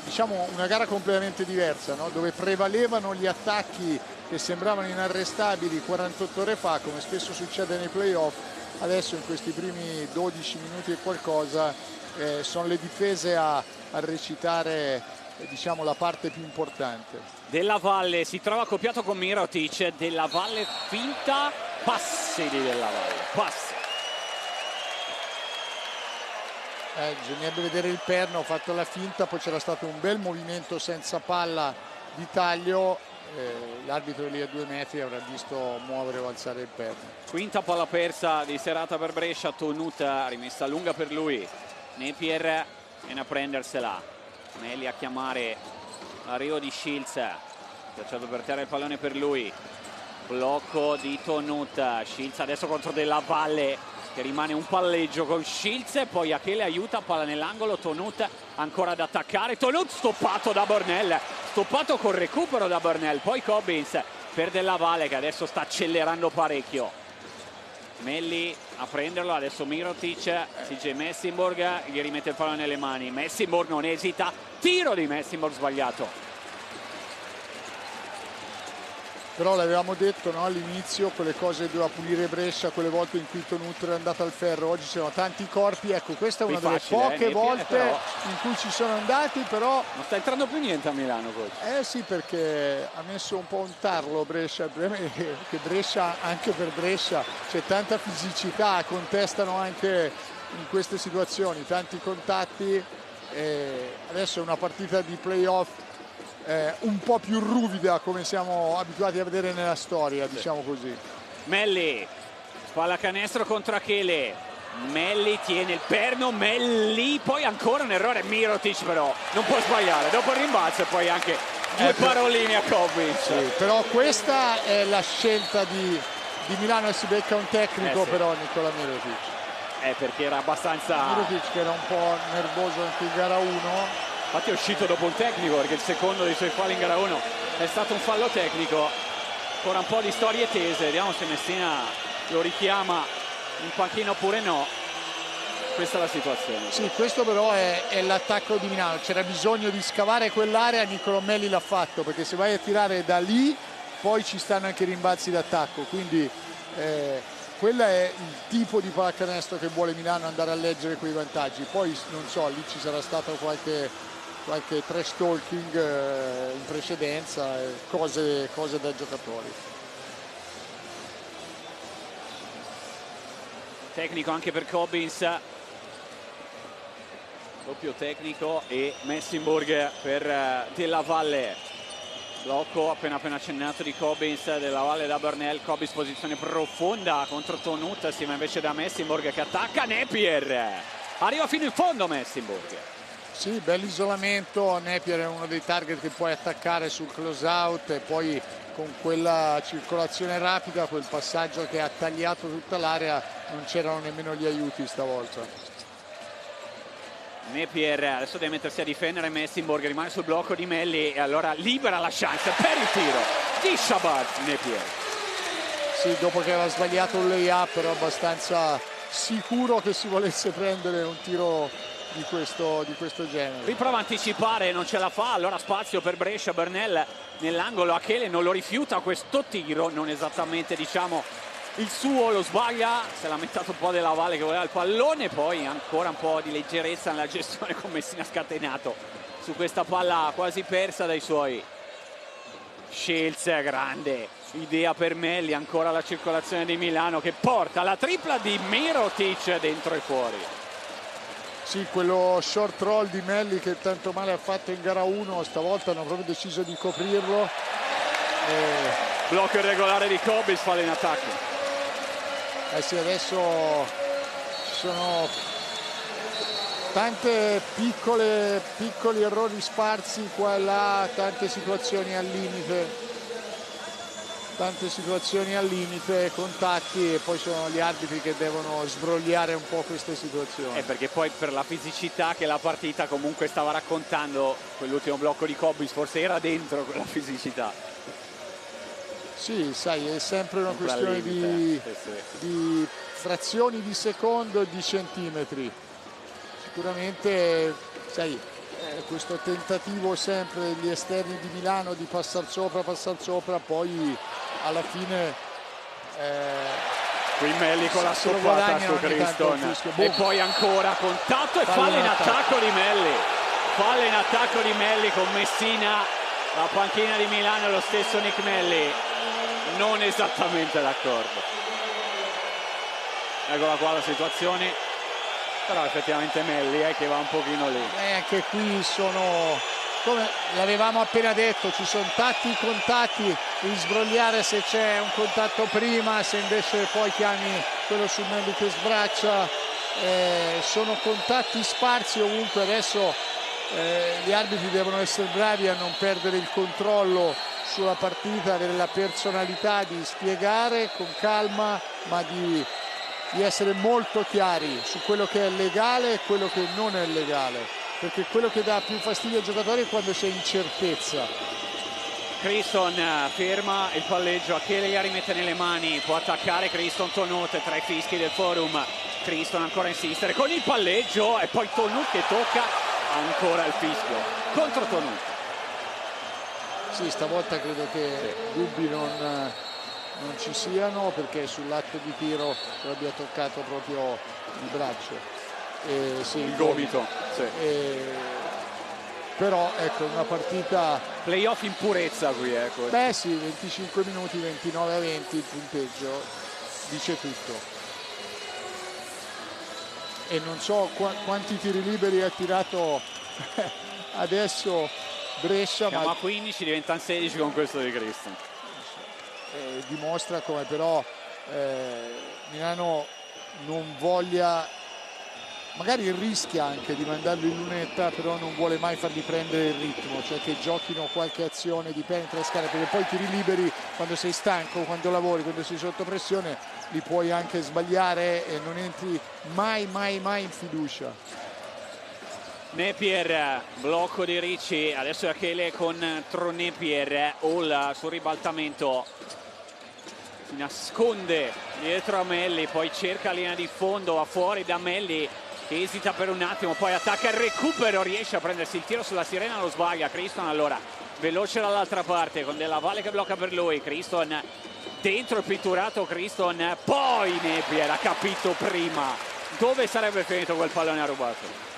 diciamo una gara completamente diversa, no? Dove prevalevano gli attacchi che sembravano inarrestabili 48 ore fa, come spesso succede nei playoff. Adesso in questi primi 12 minuti e qualcosa sono le difese a recitare, diciamo, la parte più importante. Della Valle si trova accoppiato con Mirotic, Della Valle finta, passi di Della Valle, passi. Bisognerebbe vedere il perno, ho fatto la finta, poi c'era stato un bel movimento senza palla di taglio, l'arbitro lì a 2 metri avrà visto muovere o alzare il perno. Quinta palla persa di serata per Brescia, Tonuta rimessa lunga per lui, Napier viene a prendersela, Melli a chiamare l'arrivo di Shields, piaciato per terra il pallone per lui, blocco di Tonuta, Shields adesso contro Della Valle che rimane un palleggio con Shields e poi Achele aiuta, palla nell'angolo, Tonut ancora ad attaccare, Tonut stoppato da Burnell, stoppato col recupero da Burnell, poi Cobbins per Della Valle che adesso sta accelerando parecchio, Melli a prenderlo, adesso Mirotic, CJ Messinborg gli rimette il pallone nelle mani, Messinborg non esita, tiro di Messinborg sbagliato. Però l'avevamo detto, no, all'inizio, quelle cose doveva pulire Brescia, quelle volte in cui Tonut era andato al ferro, oggi ci sono tanti corpi, ecco questa è una delle poche volte però in cui ci sono andati, però non sta entrando più niente a Milano, coach. sì, perché ha messo un po' un tarlo Brescia, il problema è che Brescia, anche per Brescia c'è tanta fisicità, contestano anche in queste situazioni, tanti contatti, adesso è una partita di playoff un po' più ruvida come siamo abituati a vedere nella storia, diciamo così. Melli, palla canestro contro Achele, Melli tiene il perno, Melli, poi ancora un errore, Mirotic però non può sbagliare, dopo il rimbalzo e poi anche due paroline a Cobbins. Sì, però questa è la scelta di Milano e si becca un tecnico, però Nicola Mirotic. Perché era abbastanza... Mirotic che era un po' nervoso anche in gara 1. Infatti è uscito dopo il tecnico perché il secondo dei suoi falli in gara 1 è stato un fallo tecnico. Ancora un po' di storie tese, vediamo se Messina lo richiama in panchina oppure no. Questa è la situazione. Sì, questo però è l'attacco di Milano, c'era bisogno di scavare quell'area, Niccolò Melli l'ha fatto, perché se vai a tirare da lì poi ci stanno anche i rimbalzi d'attacco, quindi quello è il tipo di pallacanestro che vuole Milano, andare a leggere quei vantaggi. Poi non so, lì ci sarà stato qualche trash talking in precedenza, cose da giocatori. Tecnico anche per Cobbins, doppio tecnico, e Messinborg per Della Valle. Blocco appena accennato di Cobbins, Della Valle da Burnell, Cobbins posizione profonda contro Tonut, assieme invece da Messinborg che attacca, Napier arriva fino in fondo Messinborg. Sì, bell'isolamento, Napier è uno dei target che puoi attaccare sul close out e poi con quella circolazione rapida, quel passaggio che ha tagliato tutta l'area, non c'erano nemmeno gli aiuti stavolta. Napier adesso deve mettersi a difendere, Messinborg rimane sul blocco di Melli e allora libera la chance per il tiro di Shabazz Napier. Sì, dopo che aveva sbagliato un layup ero abbastanza sicuro che si volesse prendere un tiro di questo genere. Riprova a anticipare, non ce la fa, allora spazio per Brescia, Burnell nell'angolo, Achele non lo rifiuta questo tiro, non esattamente diciamo il suo, lo sbaglia, se l'ha mettato un po' Della Valle che voleva il pallone, poi ancora un po' di leggerezza nella gestione con Messina scatenato su questa palla quasi persa dai suoi. Shields, grande idea per Melli, ancora la circolazione di Milano che porta la tripla di Mirotic dentro e fuori. Sì, quello short roll di Melli che tanto male ha fatto in gara 1, stavolta hanno proprio deciso di coprirlo. Blocco irregolare di Cobbins, fallo in attacco. Sì, adesso ci sono tante piccoli errori sparsi qua e là, tante situazioni al limite, contatti, e poi sono gli arbitri che devono sbrogliare un po' queste situazioni. Perché poi per la fisicità che la partita comunque stava raccontando, quell'ultimo blocco di Cobbins forse era dentro quella fisicità. Sì, sai, è sempre una questione di frazioni di secondo e di centimetri. Sicuramente, sai, questo tentativo sempre degli esterni di Milano di passare sopra, poi alla fine qui Melli con la stoppata su Criston e poi ancora contatto e fallo in attacco di Melli, fallo in attacco di Melli con Messina, la panchina di Milano e lo stesso Nick Melli non esattamente d'accordo. Eccola qua la situazione, però effettivamente Melli che va un pochino lì. Anche qui sono, come l'avevamo appena detto, ci sono tanti contatti, devi sbrogliare se c'è un contatto prima, se invece poi chiami quello su Melli che sbraccia, sono contatti sparsi ovunque. Adesso gli arbitri devono essere bravi a non perdere il controllo sulla partita, avere la personalità di spiegare con calma, ma di essere molto chiari su quello che è legale e quello che non è legale, perché quello che dà più fastidio ai giocatori è quando c'è incertezza. Criston ferma il palleggio, Achille gli rimette nelle mani, può attaccare Criston. Tonut tra i fischi del forum, Criston ancora insistere con il palleggio e poi Tonut che tocca, ancora il fischio contro Tonut. Sì, stavolta credo che dubbi non ci siano, perché sull'atto di tiro lo abbia toccato proprio il braccio, sì, il gomito, sì. Però ecco, una partita playoff in purezza qui, ecco. Beh sì, 25 minuti, 29-20 il punteggio dice tutto. E non so quanti tiri liberi ha tirato adesso Brescia, siamo a 15, diventano 16 con questo di Criston. Dimostra come però Milano non voglia, magari rischia anche di mandarlo in lunetta, però non vuole mai fargli prendere il ritmo, cioè che giochino qualche azione di penetra e scala, perché poi tiri liberi quando sei stanco, quando lavori, quando sei sotto pressione li puoi anche sbagliare e non entri mai in fiducia. Napier, blocco di Ricci, adesso Achille contro Napier, Hall sul ribaltamento, si nasconde dietro a Melli, poi cerca linea di fondo, va fuori da Melli che esita per un attimo, poi attacca il recupero, riesce a prendersi il tiro sulla sirena, lo sbaglia. Criston allora veloce dall'altra parte con Della Valle che blocca per lui, Criston dentro il pitturato, Criston, poi Napier ha capito prima dove sarebbe finito quel pallone rubato.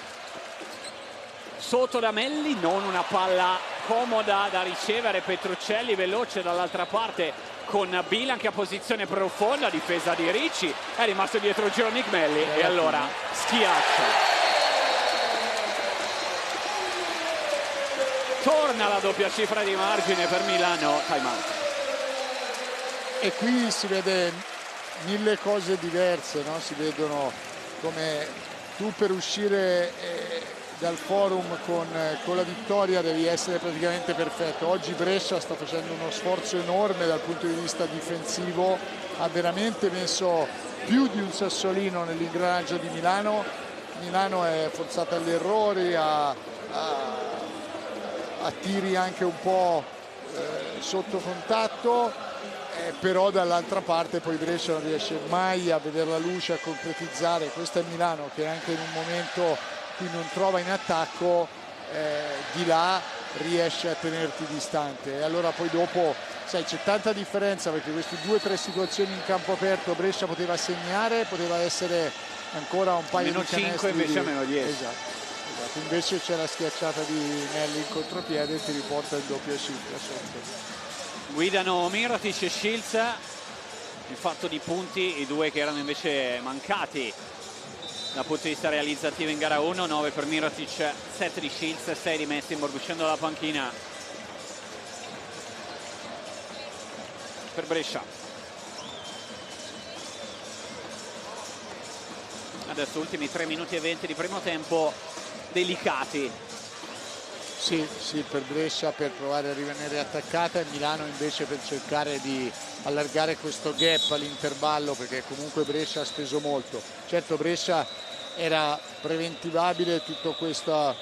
Sotto da Melli, non una palla comoda da ricevere, Petruccelli veloce dall'altra parte con Bilan che ha posizione profonda, difesa di Ricci, è rimasto dietro il giro Nick Melli e allora schiaccia. Torna la doppia cifra di margine per Milano, time out. E qui si vede mille cose diverse, no? Si vedono come tu per uscire dal forum con la vittoria devi essere praticamente perfetto. Oggi Brescia sta facendo uno sforzo enorme dal punto di vista difensivo, ha veramente messo più di un sassolino nell'ingranaggio di Milano. Milano è forzata agli errori, a tiri anche un po' sotto contatto, però dall'altra parte poi Brescia non riesce mai a vedere la luce, a concretizzare. Questo è Milano che anche in un momento qui non trova in attacco, di là riesce a tenerti distante, e allora poi dopo sai c'è tanta differenza, perché queste 2 o 3 situazioni in campo aperto Brescia poteva segnare, poteva essere ancora un paio di canestri, -5 invece a -10. Esatto. Invece c'è la schiacciata di Melli in contropiede e ti riporta il doppio cifra sotto. Guidano Mirotic e Shields, il fatto di punti, i 2 che erano invece mancati dal punto di vista realizzativo in gara 1, 9 per Mirotic, 7 di Shields, 6 di Messinborg, uscendo dalla panchina per Brescia. Adesso ultimi 3 minuti e 20 di primo tempo, delicati. Sì, per Brescia per provare a rimanere attaccata, e Milano invece per cercare di allargare questo gap all'intervallo, perché comunque Brescia ha speso molto. Certo, Brescia era preventivabile tutta questa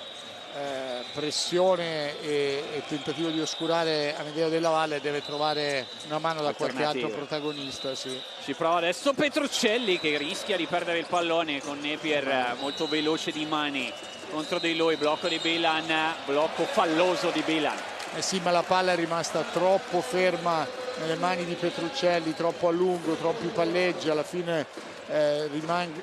pressione e tentativo di oscurare Amedeo Della Valle, deve trovare una mano da qualche altro protagonista. Sì. Ci prova adesso Petruccelli che rischia di perdere il pallone con Napier molto veloce di mani contro di lui, blocco di Bilan, blocco falloso di Bilan. Sì, ma la palla è rimasta troppo ferma nelle mani di Petruccelli, troppo a lungo, troppi palleggi, alla fine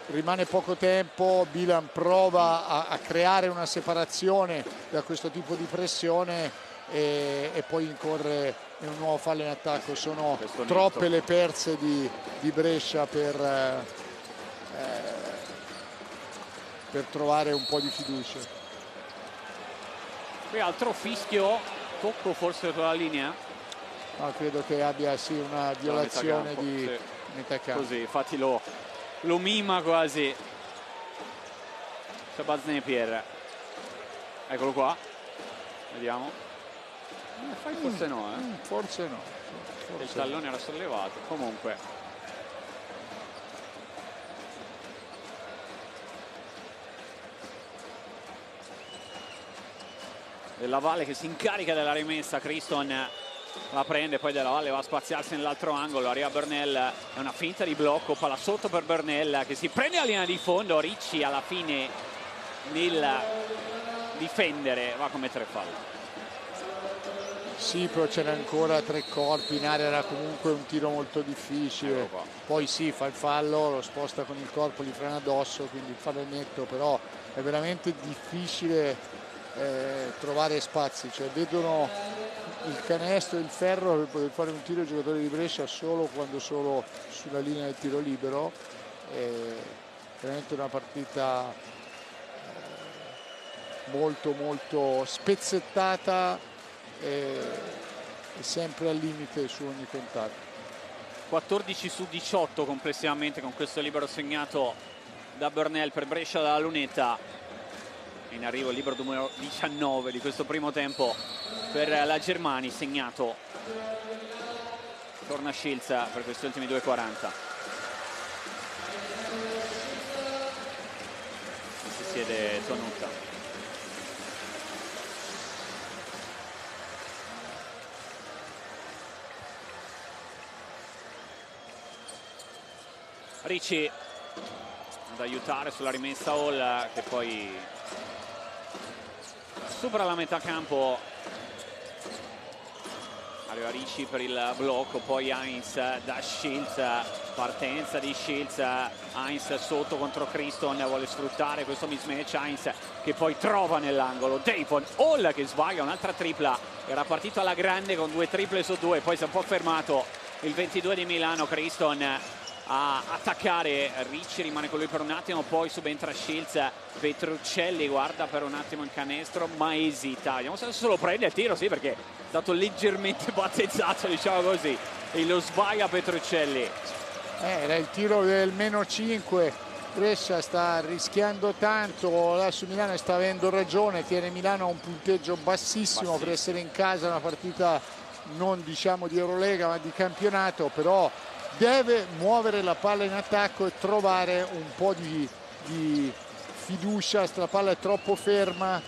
rimane poco tempo. Bilan prova a creare una separazione da questo tipo di pressione e poi incorre in un nuovo fallo in attacco. Sono troppe le perse di Brescia per trovare un po' di fiducia. Qui altro fischio, tocco forse sulla linea. No, credo che abbia una violazione di metà campo. Così, infatti lo mima quasi Shabazz Napier. Eccolo qua, vediamo. Forse no, forse no. Forse il tallone era sollevato, comunque. Della Valle che si incarica della rimessa, Criston la prende, poi Della Valle va a spaziarsi nell'altro angolo, arriva Bernel, è una finta di blocco, palla sotto per Bernel che si prende la linea di fondo. Ricci alla fine nel difendere va a commettere fallo. Sì, però c'era ancora tre corpi in area, era comunque un tiro molto difficile. Poi sì, fa il fallo, lo sposta con il corpo, gli frena addosso, quindi il fallo è netto, però è veramente difficile trovare spazi, cioè vedono il canestro e il ferro per poter fare un tiro ai giocatori di Brescia solo quando sono sulla linea del tiro libero. Veramente una partita molto molto spezzettata e sempre al limite su ogni contatto. 14 su 18 complessivamente con questo libero segnato da Bernel per Brescia dalla lunetta. In arrivo il libero numero 19 di questo primo tempo per la Germani, segnato. Torna Shields per questi ultimi 2:40. Si siede Tonutta. Ricci ad aiutare sulla rimessa Hall che poi supera la metà campo. Arriva Ricci per il blocco, poi Heinz da Shields, partenza di Shields, Heinz sotto contro Criston, vuole sfruttare questo mismatch, Heinz che poi trova nell'angolo Davon Hall che sbaglia un'altra tripla, era partito alla grande con 2 triple su 2, poi si è un po' fermato il 22 di Milano. Criston a attaccare, Ricci rimane con lui per un attimo, poi subentra Shields, Petruccelli guarda per un attimo il canestro ma esita, vediamo se lo prende il tiro, sì, perché è stato leggermente battezzato, diciamo così, e lo sbaglia Petruccelli. Era il tiro del -5, Brescia sta rischiando tanto, adesso Milano sta avendo ragione, tiene Milano a un punteggio bassissimo per essere in casa, una partita non diciamo di Eurolega ma di campionato, però deve muovere la palla in attacco e trovare un po' di fiducia. La palla è troppo ferma,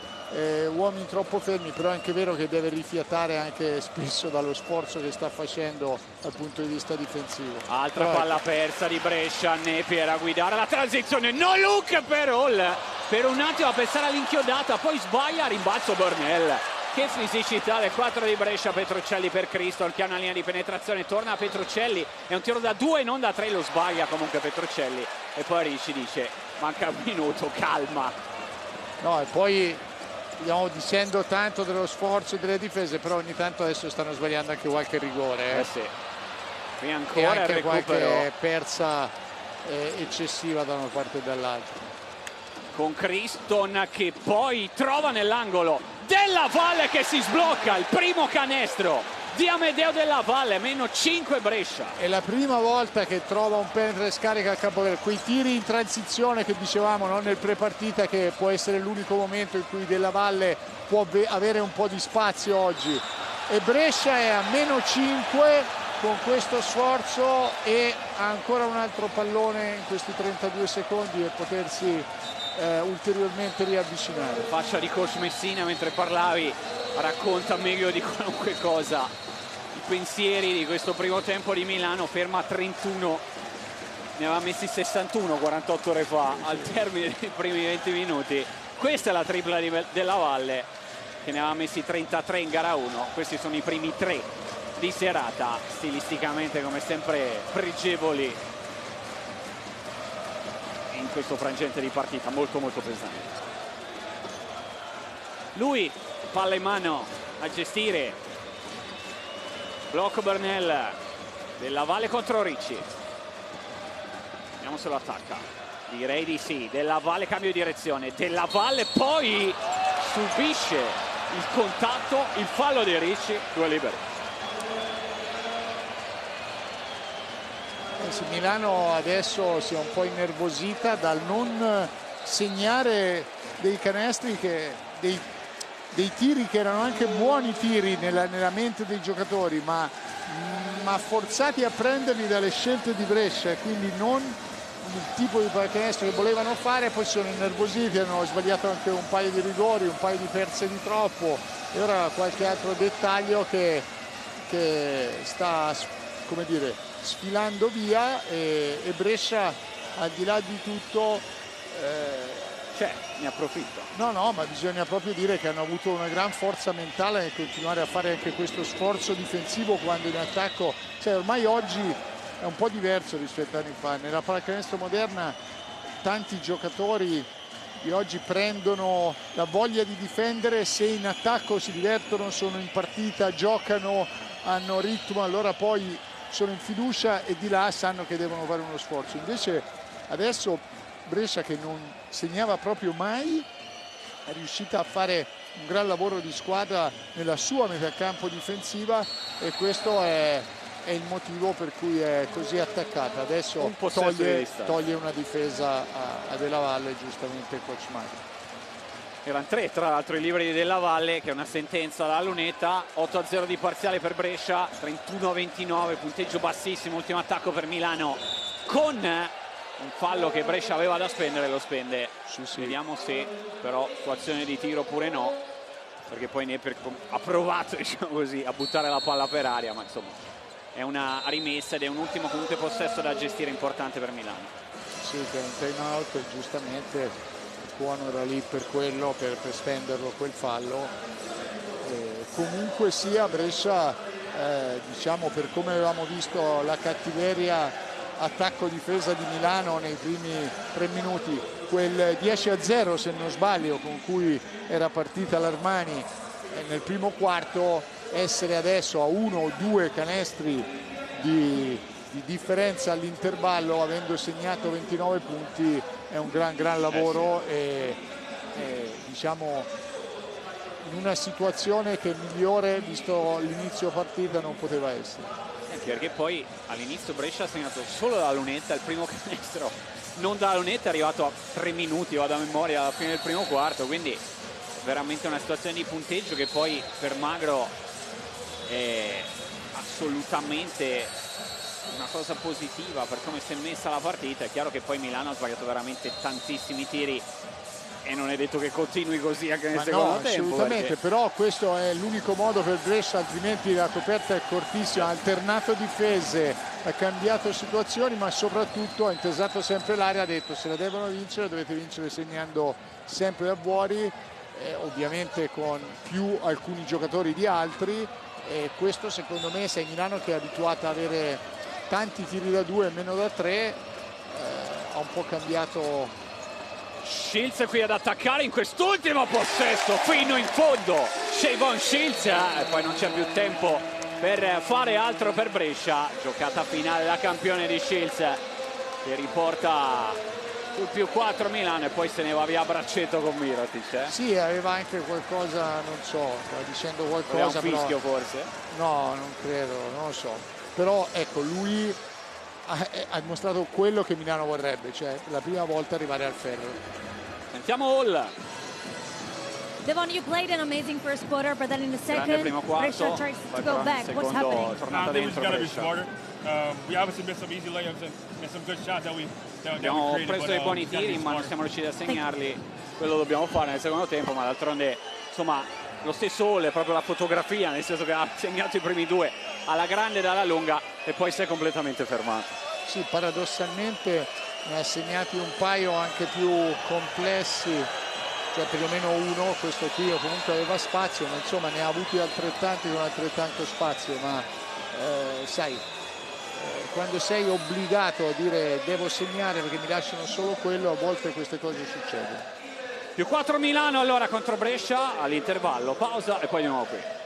uomini troppo fermi, però è anche vero che deve rifiatare anche spesso dallo sforzo che sta facendo dal punto di vista difensivo. Altra palla persa di Brescia, Napier a guidare la transizione, no look per Hall, per un attimo a pensare all'inchiodata, poi sbaglia, rimbalzo Bernel. Che fisicità del 4 di Brescia, Petruccelli per Criston che ha una linea di penetrazione, torna a Petruccelli, è un tiro da 2 non da 3, lo sbaglia comunque Petruccelli e poi Ricci dice manca un minuto, calma. No, e poi stiamo dicendo tanto dello sforzo e delle difese, però ogni tanto adesso stanno sbagliando anche qualche rigore. Sì. Qui ancora e anche il recupero. Qualche persa eccessiva da una parte e dall'altra. Con Criston che poi trova nell'angolo Della Valle che si sblocca, il primo canestro di Amedeo Della Valle, -5 Brescia. È la prima volta che trova un penetra e scarica al campo verde, quei tiri in transizione che dicevamo, no? Nel prepartita, che può essere l'unico momento in cui Della Valle può avere un po' di spazio oggi. E Brescia è a -5 con questo sforzo e ha ancora un altro pallone in questi 32 secondi per potersi ulteriormente riavvicinare. Faccia di coach Messina mentre parlavi racconta meglio di qualunque cosa i pensieri di questo primo tempo di Milano, ferma a 31, ne aveva messi 61 48 ore fa al termine dei primi 20 minuti, questa è la tripla della Valle, che ne aveva messi 33 in gara 1. Questi sono i primi 3 di serata, stilisticamente come sempre pregevoli in questo frangente di partita molto pesante. Lui, palla in mano a gestire, blocco Bernal della Valle contro Ricci. Vediamo se lo attacca, direi di sì. Della Valle cambio di direzione, Della Valle poi subisce il contatto, il fallo di Ricci, 2 liberi. Sì, Milano adesso si è un po' innervosita dal non segnare dei canestri, dei tiri che erano anche buoni tiri nella mente dei giocatori, ma forzati a prenderli dalle scelte di Brescia, quindi non il tipo di pallacanestro che volevano fare. Poi sono innervositi, hanno sbagliato anche un paio di rigori, un paio di perse di troppo, e ora qualche altro dettaglio che sta, come dire, sfilando via, e Brescia, al di là di tutto, ne approfitto. No, ma bisogna proprio dire che hanno avuto una gran forza mentale nel continuare a fare anche questo sforzo difensivo quando in attacco, cioè ormai oggi è un po' diverso rispetto a anni fa. Nella pallacanestro moderna tanti giocatori di oggi prendono la voglia di difendere, se in attacco si divertono, sono in partita, giocano, hanno ritmo, allora poi sono in fiducia e di là sanno che devono fare uno sforzo. Invece adesso Brescia, che non segnava proprio mai, è riuscita a fare un gran lavoro di squadra nella sua metà campo difensiva, e questo è il motivo per cui è così attaccata. Adesso toglie una difesa a Della Valle, giustamente il coach Magro. Erano 3 tra l'altro i liberi di Della Valle, che è una sentenza dalla lunetta. 8-0 di parziale per Brescia, 31-29, punteggio bassissimo, ultimo attacco per Milano, con un fallo che Brescia aveva da spendere, lo spende. Sì. Vediamo se però su azione di tiro oppure no, perché poi Neper ha provato, diciamo così, a buttare la palla per aria, ma insomma è una rimessa ed è un ultimo comunque possesso da gestire importante per Milano. Sì, che è un time out, giustamente Cuono era lì per quello, per spenderlo quel fallo. Comunque sia, Brescia, diciamo, per come avevamo visto la cattiveria attacco-difesa di Milano nei primi 3 minuti, quel 10-0 se non sbaglio con cui era partita l'Armani nel primo quarto, essere adesso a 1 o 2 canestri di differenza all'intervallo, avendo segnato 29 punti, è un gran lavoro. E diciamo in una situazione che migliore, visto l'inizio partita, non poteva essere. Perché poi all'inizio Brescia ha segnato solo dalla lunetta il primo canestro, non dalla lunetta, è arrivato a 3 minuti, vado a memoria, alla fine del primo quarto, quindi veramente una situazione di punteggio che poi per Magro è assolutamente una cosa positiva per come si è messa la partita. È chiaro che poi Milano ha sbagliato veramente tantissimi tiri e non è detto che continui così anche nel secondo tempo. Assolutamente, perché... però questo è l'unico modo per Brescia, altrimenti la coperta è cortissima. Ha alternato difese, ha cambiato situazioni, ma soprattutto ha intesato sempre l'area, ha detto: se la devono vincere dovete vincere segnando sempre da fuori, ovviamente con più alcuni giocatori di altri, e questo secondo me, se Milano, che è abituata ad avere tanti tiri da 2 e meno da 3, ha un po' cambiato. Shields qui ad attaccare in quest'ultimo possesso fino in fondo, Shavon Shields, e poi non c'è più tempo per fare altro per Brescia. Giocata finale da campione di Shields, che riporta sul +4 Milano, e poi se ne va via a braccetto con Mirotic. Sì, aveva anche qualcosa, non so, stava dicendo qualcosa. Un fischio però... forse? No, non credo, non lo so. Però ecco, lui ha dimostrato quello che Milano vorrebbe, cioè la prima volta arrivare al ferro. Sentiamo Hall. Devon, you played an amazing first quarter, but then in the second, primo quarto, Brescia tries to go back. What's happening? Tornata dentro Brescia. We obviously missed some easy layups and some good shots that we abbiamo created, preso dei buoni tiri, ma non siamo riusciti a segnarli. Quello dobbiamo fare nel secondo tempo, ma d'altronde, insomma, lo stesso Hall è proprio la fotografia, nel senso che ha segnato i primi 2 alla grande e dalla lunga, e poi si è completamente fermato. Sì, paradossalmente ne ha segnati un paio anche più complessi cioè perlomeno uno, questo qui comunque aveva spazio, ma insomma ne ha avuti altrettanti con altrettanto spazio, ma sai, quando sei obbligato a dire devo segnare perché mi lasciano solo quello, a volte queste cose succedono. Più 4 Milano allora contro Brescia all'intervallo, pausa e poi di nuovo qui.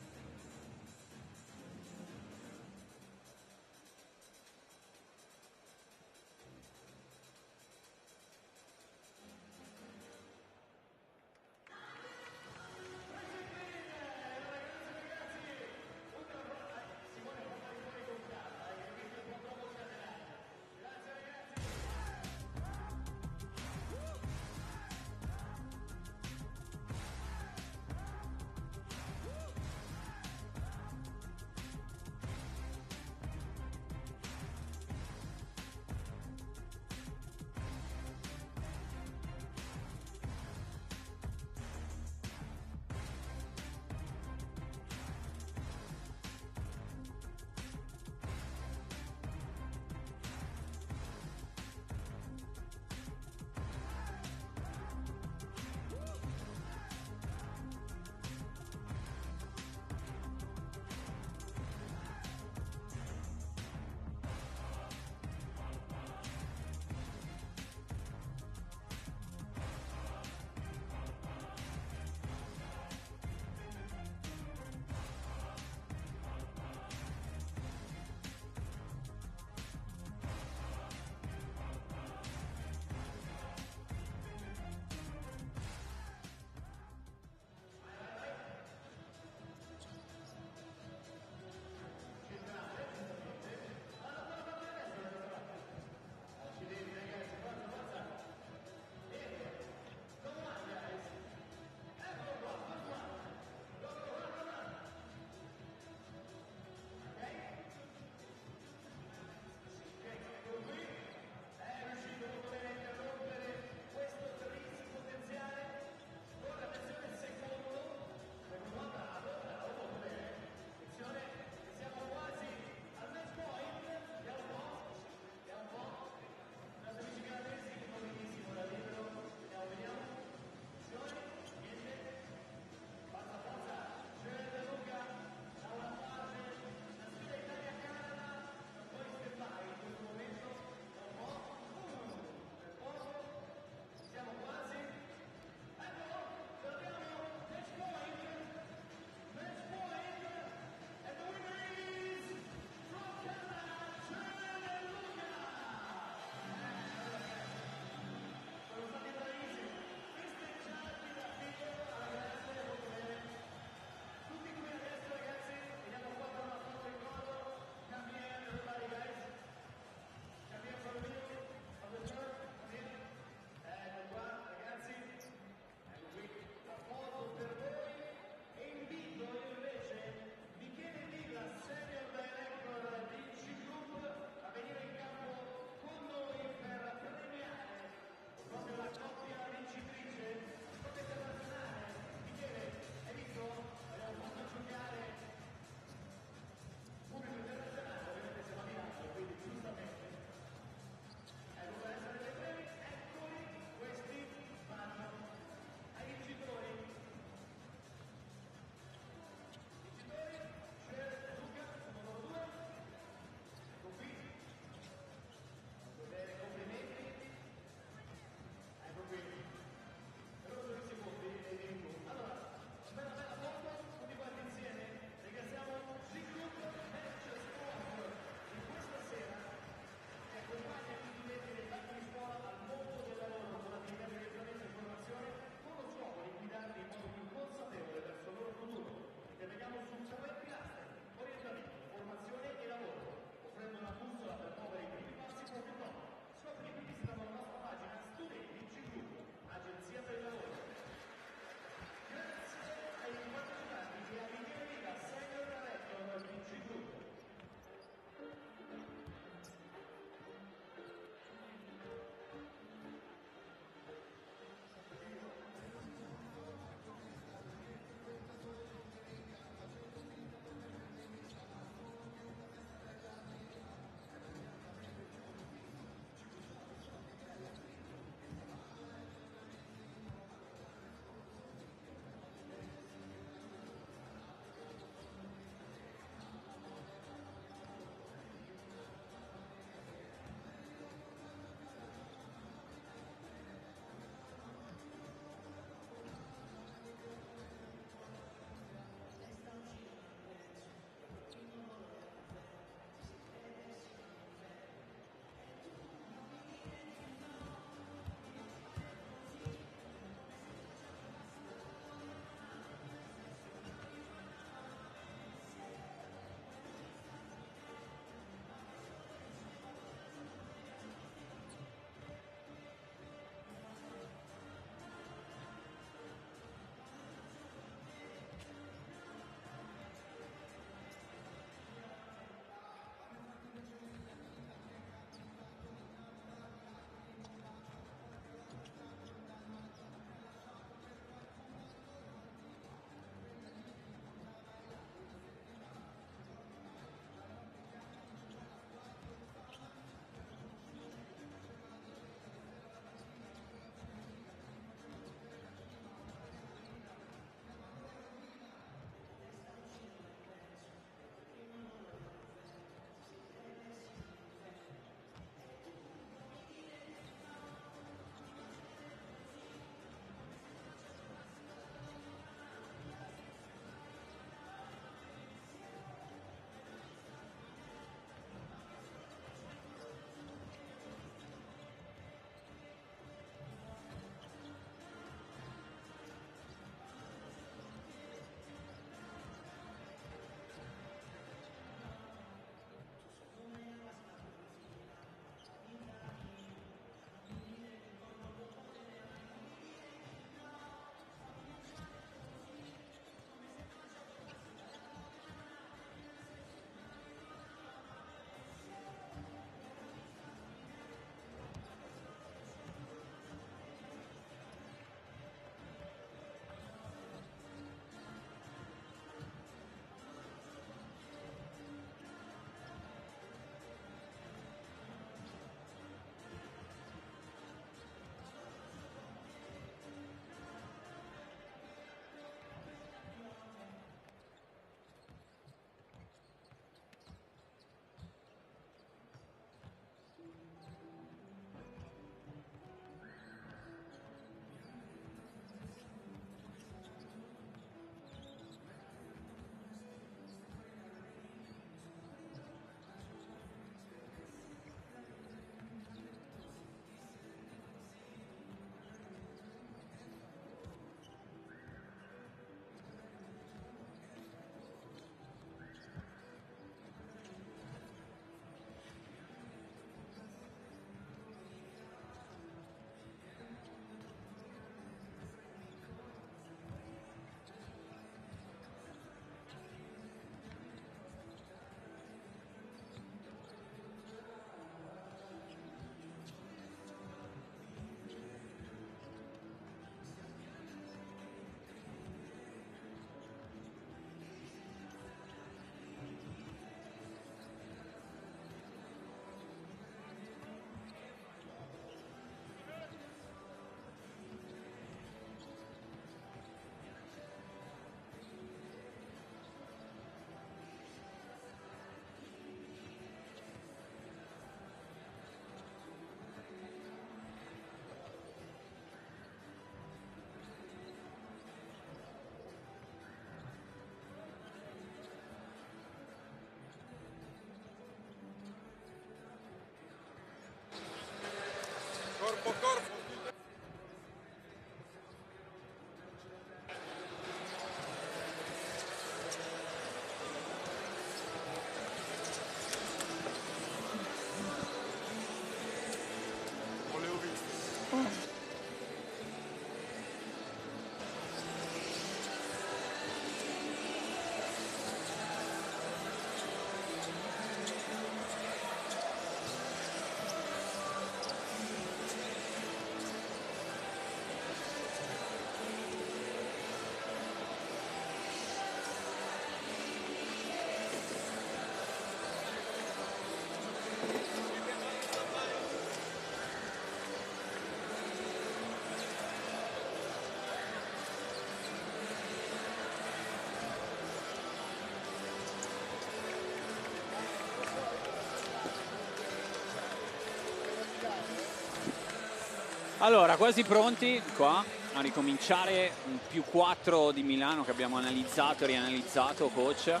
Allora, quasi pronti qua a ricominciare, un +4 di Milano che abbiamo analizzato e rianalizzato, coach. È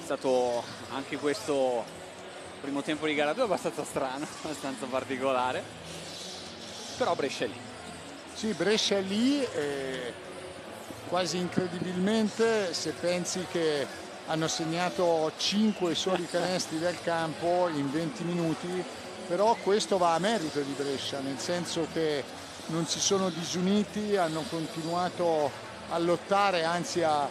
stato anche questo primo tempo di gara 2 abbastanza strano, abbastanza particolare, però Brescia è lì. Sì, Brescia è lì, quasi incredibilmente, se pensi che hanno segnato 5 soli canestri del campo in 20 minuti, però questo va a merito di Brescia, nel senso che non si sono disuniti, hanno continuato a lottare, anzi a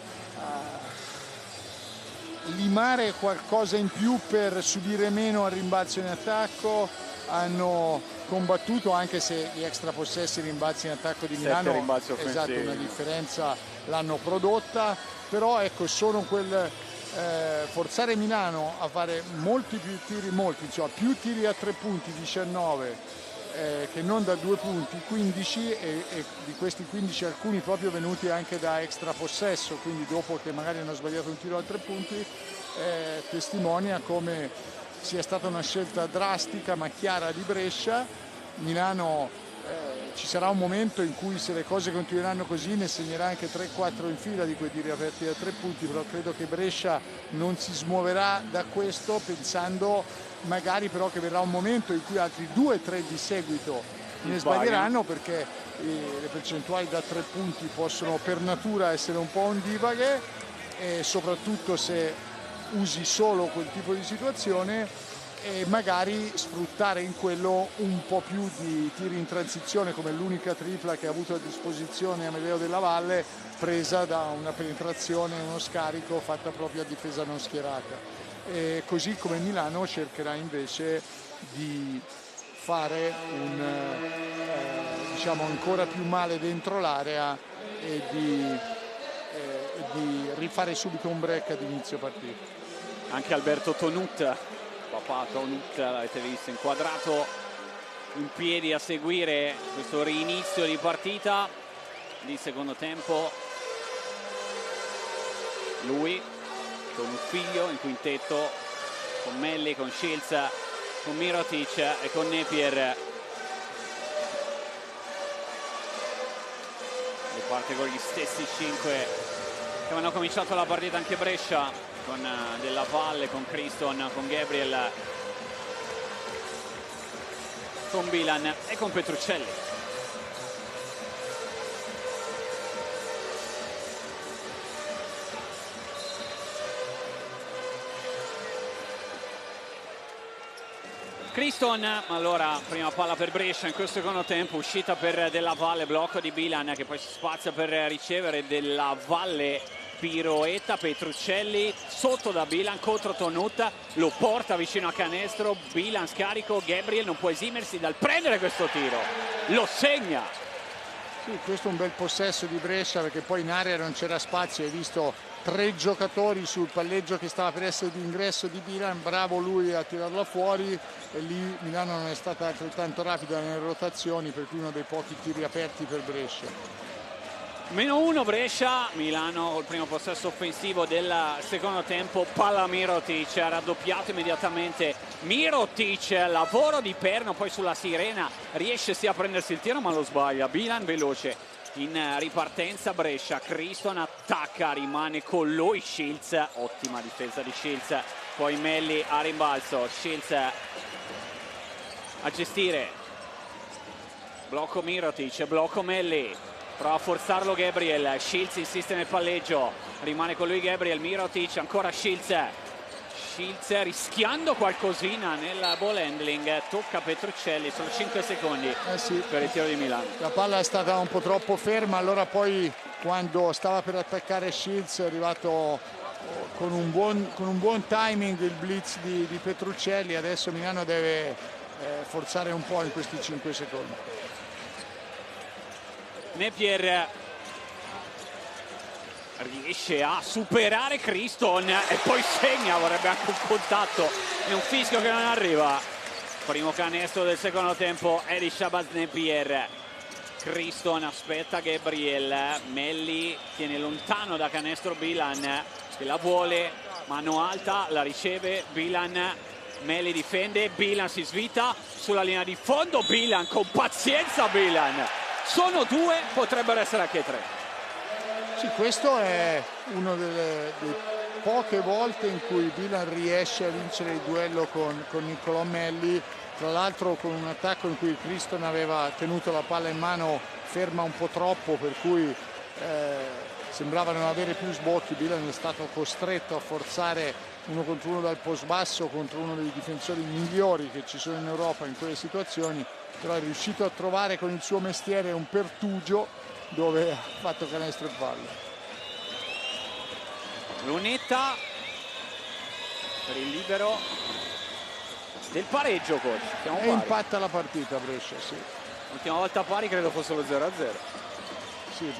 limare qualcosa in più per subire meno al rimbalzo in attacco, hanno combattuto, anche se gli extra possessi, rimbalzi in attacco di Milano, esatto, una differenza l'hanno prodotta, però ecco, sono quel forzare Milano a fare molti più tiri, insomma più tiri a 3 punti, 19, che non da 2 punti, 15, e di questi 15 alcuni proprio venuti anche da extra possesso, quindi dopo che magari hanno sbagliato un tiro a 3 punti, testimonia come sia stata una scelta drastica ma chiara di Brescia. Milano, ci sarà un momento in cui, se le cose continueranno così, ne segnerà anche 3-4 in fila di quei tiri aperti da 3 punti, però credo che Brescia non si smuoverà da questo, pensando magari però che verrà un momento in cui altri 2-3 di seguito ne sbaglieranno, perché le percentuali da 3 punti possono per natura essere un po' ondivaghe, e soprattutto se usi solo quel tipo di situazione, e magari sfruttare in quello un po' più di tiri in transizione, come l'unica tripla che ha avuto a disposizione Amedeo Della Valle, presa da una penetrazione, uno scarico fatta proprio a difesa non schierata. E così come Milano cercherà invece di fare diciamo ancora più male dentro l'area e di rifare subito un break ad inizio partita. Anche Alberto Tonut, papà Tonut, l'avete visto inquadrato in piedi a seguire questo rinizio di partita di secondo tempo. Lui, Tonut figlio, in quintetto con Melli, con Shields, con Mirotic e con Napier. E parte con gli stessi 5 che avevano cominciato la partita anche Brescia, con Della Valle, con Criston, con Gabriel, con Bilan e con Petruccelli. Criston, allora prima palla per Brescia in questo secondo tempo, uscita per Della Valle, blocco di Bilan che poi si spazia per ricevere. Della Valle piroetta, Petruccelli sotto da Bilan contro Tonut, lo porta vicino a canestro, Bilan scarico, Gabriel non può esimersi dal prendere questo tiro, lo segna. Sì, questo è un bel possesso di Brescia, perché poi in area non c'era spazio, hai visto 3 giocatori sul palleggio che stava per essere di ingresso di Bilan, bravo lui a tirarla fuori, e lì Milano non è stata altrettanto rapida nelle rotazioni, per cui uno dei pochi tiri aperti per Brescia. -1 Brescia, Milano col primo possesso offensivo del secondo tempo, palla Mirotic, raddoppiato immediatamente Mirotic, lavoro di perno poi sulla sirena, riesce sì a prendersi il tiro ma lo sbaglia. Bilan veloce in ripartenza, Brescia, Criston attacca, rimane con lui Shields, ottima difesa di Shields, poi Melli a rimbalzo, Shields a gestire, blocco Mirotic, blocco Melli, prova a forzarlo Gabriel, Shields insiste nel palleggio, rimane con lui Gabriel, Mirotic, ancora Shields rischiando qualcosina nel ball handling, tocca Petruccelli, sono 5 secondi Sì, per il tiro di Milano. La palla è stata un po' troppo ferma, allora poi quando stava per attaccare Shields è arrivato con un buon timing il blitz di Petruccelli, adesso Milano deve forzare un po' in questi 5 secondi. Napier riesce a superare Criston e poi segna, vorrebbe anche un contatto e un fischio che non arriva. Primo canestro del secondo tempo è di Shabazz Napier. Criston aspetta Gabriel, Melli tiene lontano da canestro Bilan che la vuole, mano alta, la riceve Bilan, Melli difende, Bilan si svita sulla linea di fondo, Bilan con pazienza, Bilan. Sono 2, potrebbero essere anche 3. Sì, questo è una delle poche volte in cui Bilan riesce a vincere il duello con Niccolò Melli, tra l'altro con un attacco in cui Criston aveva tenuto la palla in mano ferma un po' troppo, per cui sembrava non avere più sbocchi. Bilan è stato costretto a forzare 1 contro 1 dal post basso contro uno dei difensori migliori che ci sono in Europa in quelle situazioni, però è riuscito a trovare con il suo mestiere un pertugio dove ha fatto canestro e palla. Lunetta per il libero del pareggio, coach. Siamo E pari. impatta la partita Brescia, sì. L'ultima volta pari credo fosse lo 0-0. Sì,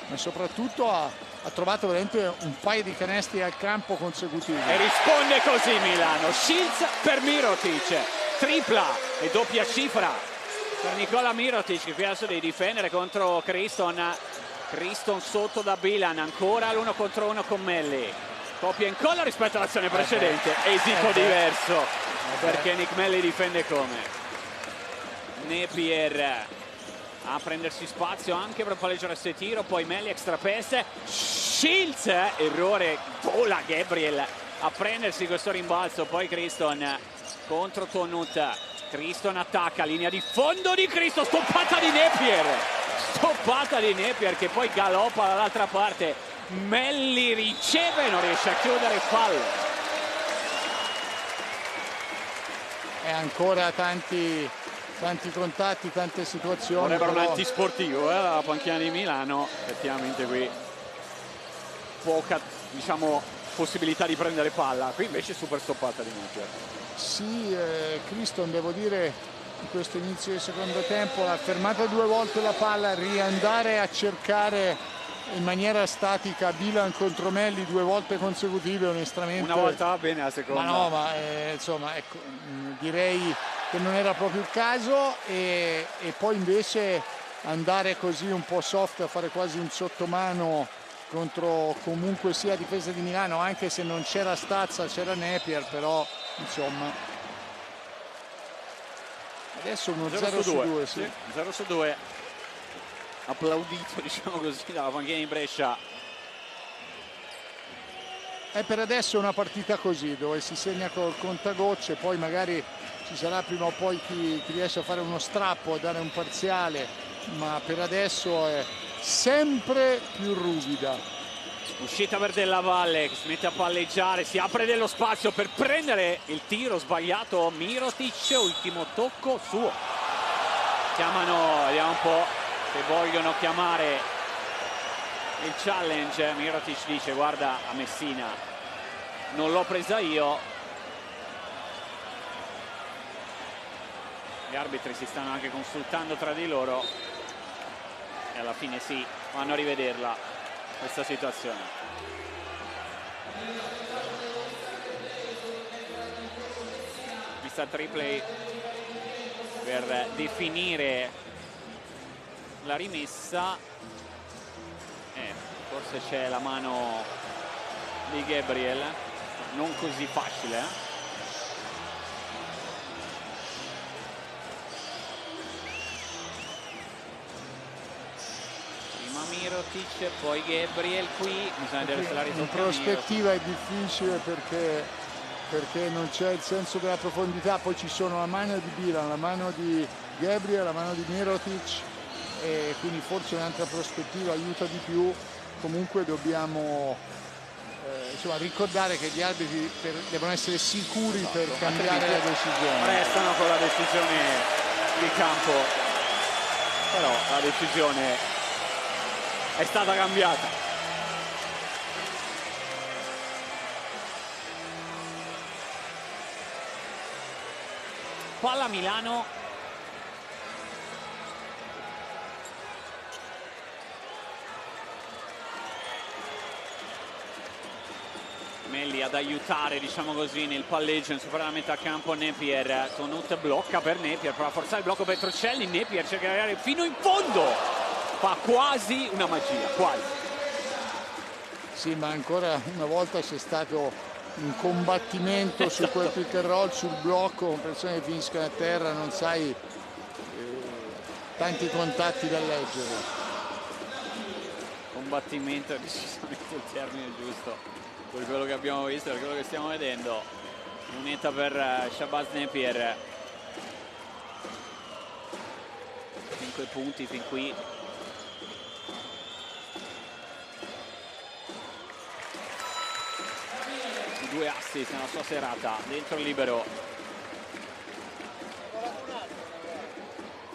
ma soprattutto ha trovato veramente un paio di canestri al campo consecutivi. E risponde così Milano. Shields per Mirotic, tripla e doppia cifra per Nicola Mirotic, che qui adesso deve difendere contro Criston. Criston sotto da Bilan, ancora l'1 contro 1 con Melli. Copia e incolla rispetto all'azione precedente, esito diverso perché Nick Melli difende come Napier a prendersi spazio anche per palleggiare questo tiro, poi Melli extra pass, Shields, errore, vola Gabriel a prendersi questo rimbalzo, poi Criston contro Tonut, Criston attacca, linea di fondo di Criston, stoppata di Napier che poi galoppa dall'altra parte, Melli riceve, non riesce a chiudere, fallo. E ancora tanti contatti, tante situazioni. Vorrebbero però... un antisportivo la panchina di Milano, effettivamente qui poca, diciamo, possibilità di prendere palla, qui invece super stoppata di Napier. Sì, Criston, devo dire, in questo inizio del secondo tempo l'ha fermata 2 volte la palla, riandare a cercare in maniera statica Bilan contro Melli 2 volte consecutive, onestamente. Una volta va bene, la seconda. Ma no, ma insomma, ecco, direi che non era proprio il caso, e poi invece andare così un po' soft a fare quasi un sottomano contro comunque sia difesa di Milano, anche se non c'era Stazza, c'era Napier, però insomma adesso uno 0 su 2, sì. 0 su 2, applaudito, diciamo così, dalla panchina di Brescia. E per adesso è una partita così, dove si segna col contagocce, poi magari ci sarà prima o poi chi riesce a fare uno strappo, a dare un parziale, ma per adesso è sempre più ruvida. Uscita per Della Valle che si mette a palleggiare, si apre dello spazio per prendere il tiro sbagliato Mirotic, ultimo tocco suo. Chiamano, vediamo un po' se vogliono chiamare il challenge. Mirotic dice: guarda, a Messina non l'ho presa io. Gli arbitri si stanno anche consultando tra di loro e alla fine sì, vanno a rivederla questa situazione. Questa replay per definire la rimessa, forse c'è la mano di Gabriel, non così facile, Mirotic, poi Gabriel, qui bisogna vedere se la ritocca. In prospettiva è difficile perché non c'è il senso della profondità, poi ci sono la mano di Bilan, la mano di Gabriel, la mano di Mirotic, e quindi forse un'altra prospettiva aiuta di più. Comunque dobbiamo insomma, ricordare che gli arbitri devono essere sicuri per cambiare la decisione. Restano con la decisione di campo, però la decisione è stata cambiata. Palla Milano. Melli ad aiutare, diciamo così, nel palleggio in superare la metà campo Napier. Tonut blocca per Napier, prova a forzare il blocco Petrocelli. Napier cerca di arrivare fino in fondo. Fa quasi una magia, quasi. Sì, ma ancora una volta c'è stato un combattimento su quel pick and roll, sul blocco, con persone che finiscono a terra, non sai, tanti contatti da leggere. Combattimento è decisamente il termine giusto per quello che abbiamo visto, per quello che stiamo vedendo. Lunetta per Shabazz Napier, 5 punti fin qui. Due assist nella sua serata, dentro il libero,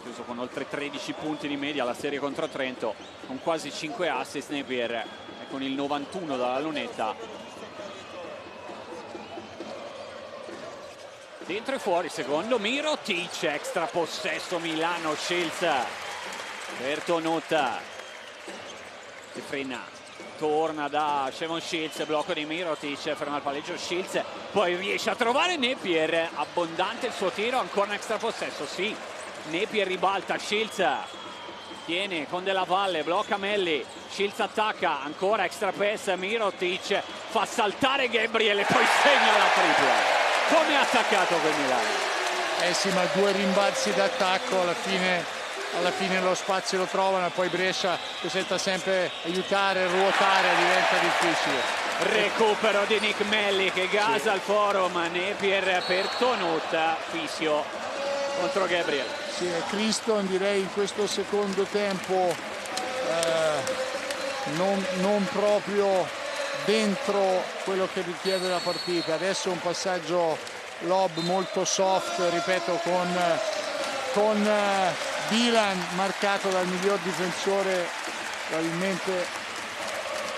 chiuso con oltre 13 punti di media la serie contro Trento, con quasi 5 assist Napier e con il 91 dalla lunetta. Dentro e fuori, secondo Mirotic, extra possesso Milano, Shields per Tonuta, si frena. Torna da Shevon Shields, blocco di Mirotic, ferma il palleggio Shields, poi riesce a trovare Napier, abbondante il suo tiro, ancora un extra possesso, sì, Napier ribalta, Shields tiene con Della Valle, blocca Melli, Shields attacca, ancora extra pass, Mirotic fa saltare Gabriel e poi segna la tripla. Come ha attaccato quel Milano? Sì, ma 2 rimbalzi d'attacco alla fine lo spazio lo trovano e poi Brescia presenta sempre aiutare, ruotare, diventa difficile. Recupero di Nick Melli che gasa il forum, Napier per Tonuta, fischio contro Gabriel. Sì, Criston direi in questo secondo tempo non proprio dentro quello che richiede la partita. Adesso un passaggio lob molto soft, ripeto, con Bilan marcato dal miglior difensore probabilmente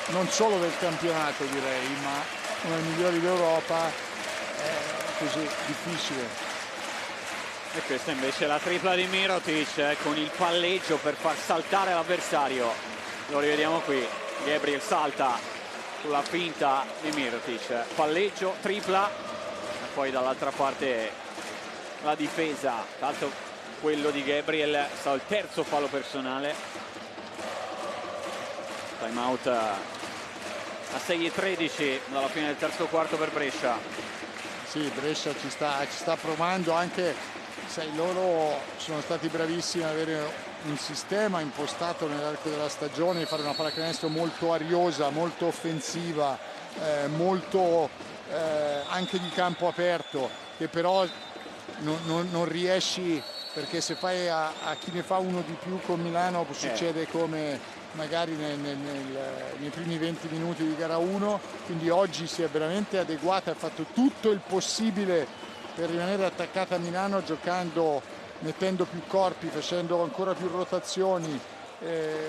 non solo del campionato, direi, ma uno dei migliori d'Europa. Così difficile. E questa invece è la tripla di Mirotic con il palleggio per far saltare l'avversario. Lo rivediamo qui, Gabriel salta sulla finta di Mirotic, palleggio, tripla e poi dall'altra parte la difesa, tanto quello di Gabriel, sta il terzo fallo personale. Time out a 6:13 dalla fine del terzo quarto per Brescia. Sì, Brescia ci sta provando, anche sai, loro sono stati bravissimi ad avere un sistema impostato nell'arco della stagione, fare una pallacanestro molto ariosa, molto offensiva, molto anche di campo aperto, che però non riesci, perché se fai a chi ne fa uno di più con Milano succede come magari nei primi 20 minuti di gara 1, quindi oggi si è veramente adeguata, ha fatto tutto il possibile per rimanere attaccata a Milano, giocando, mettendo più corpi, facendo ancora più rotazioni,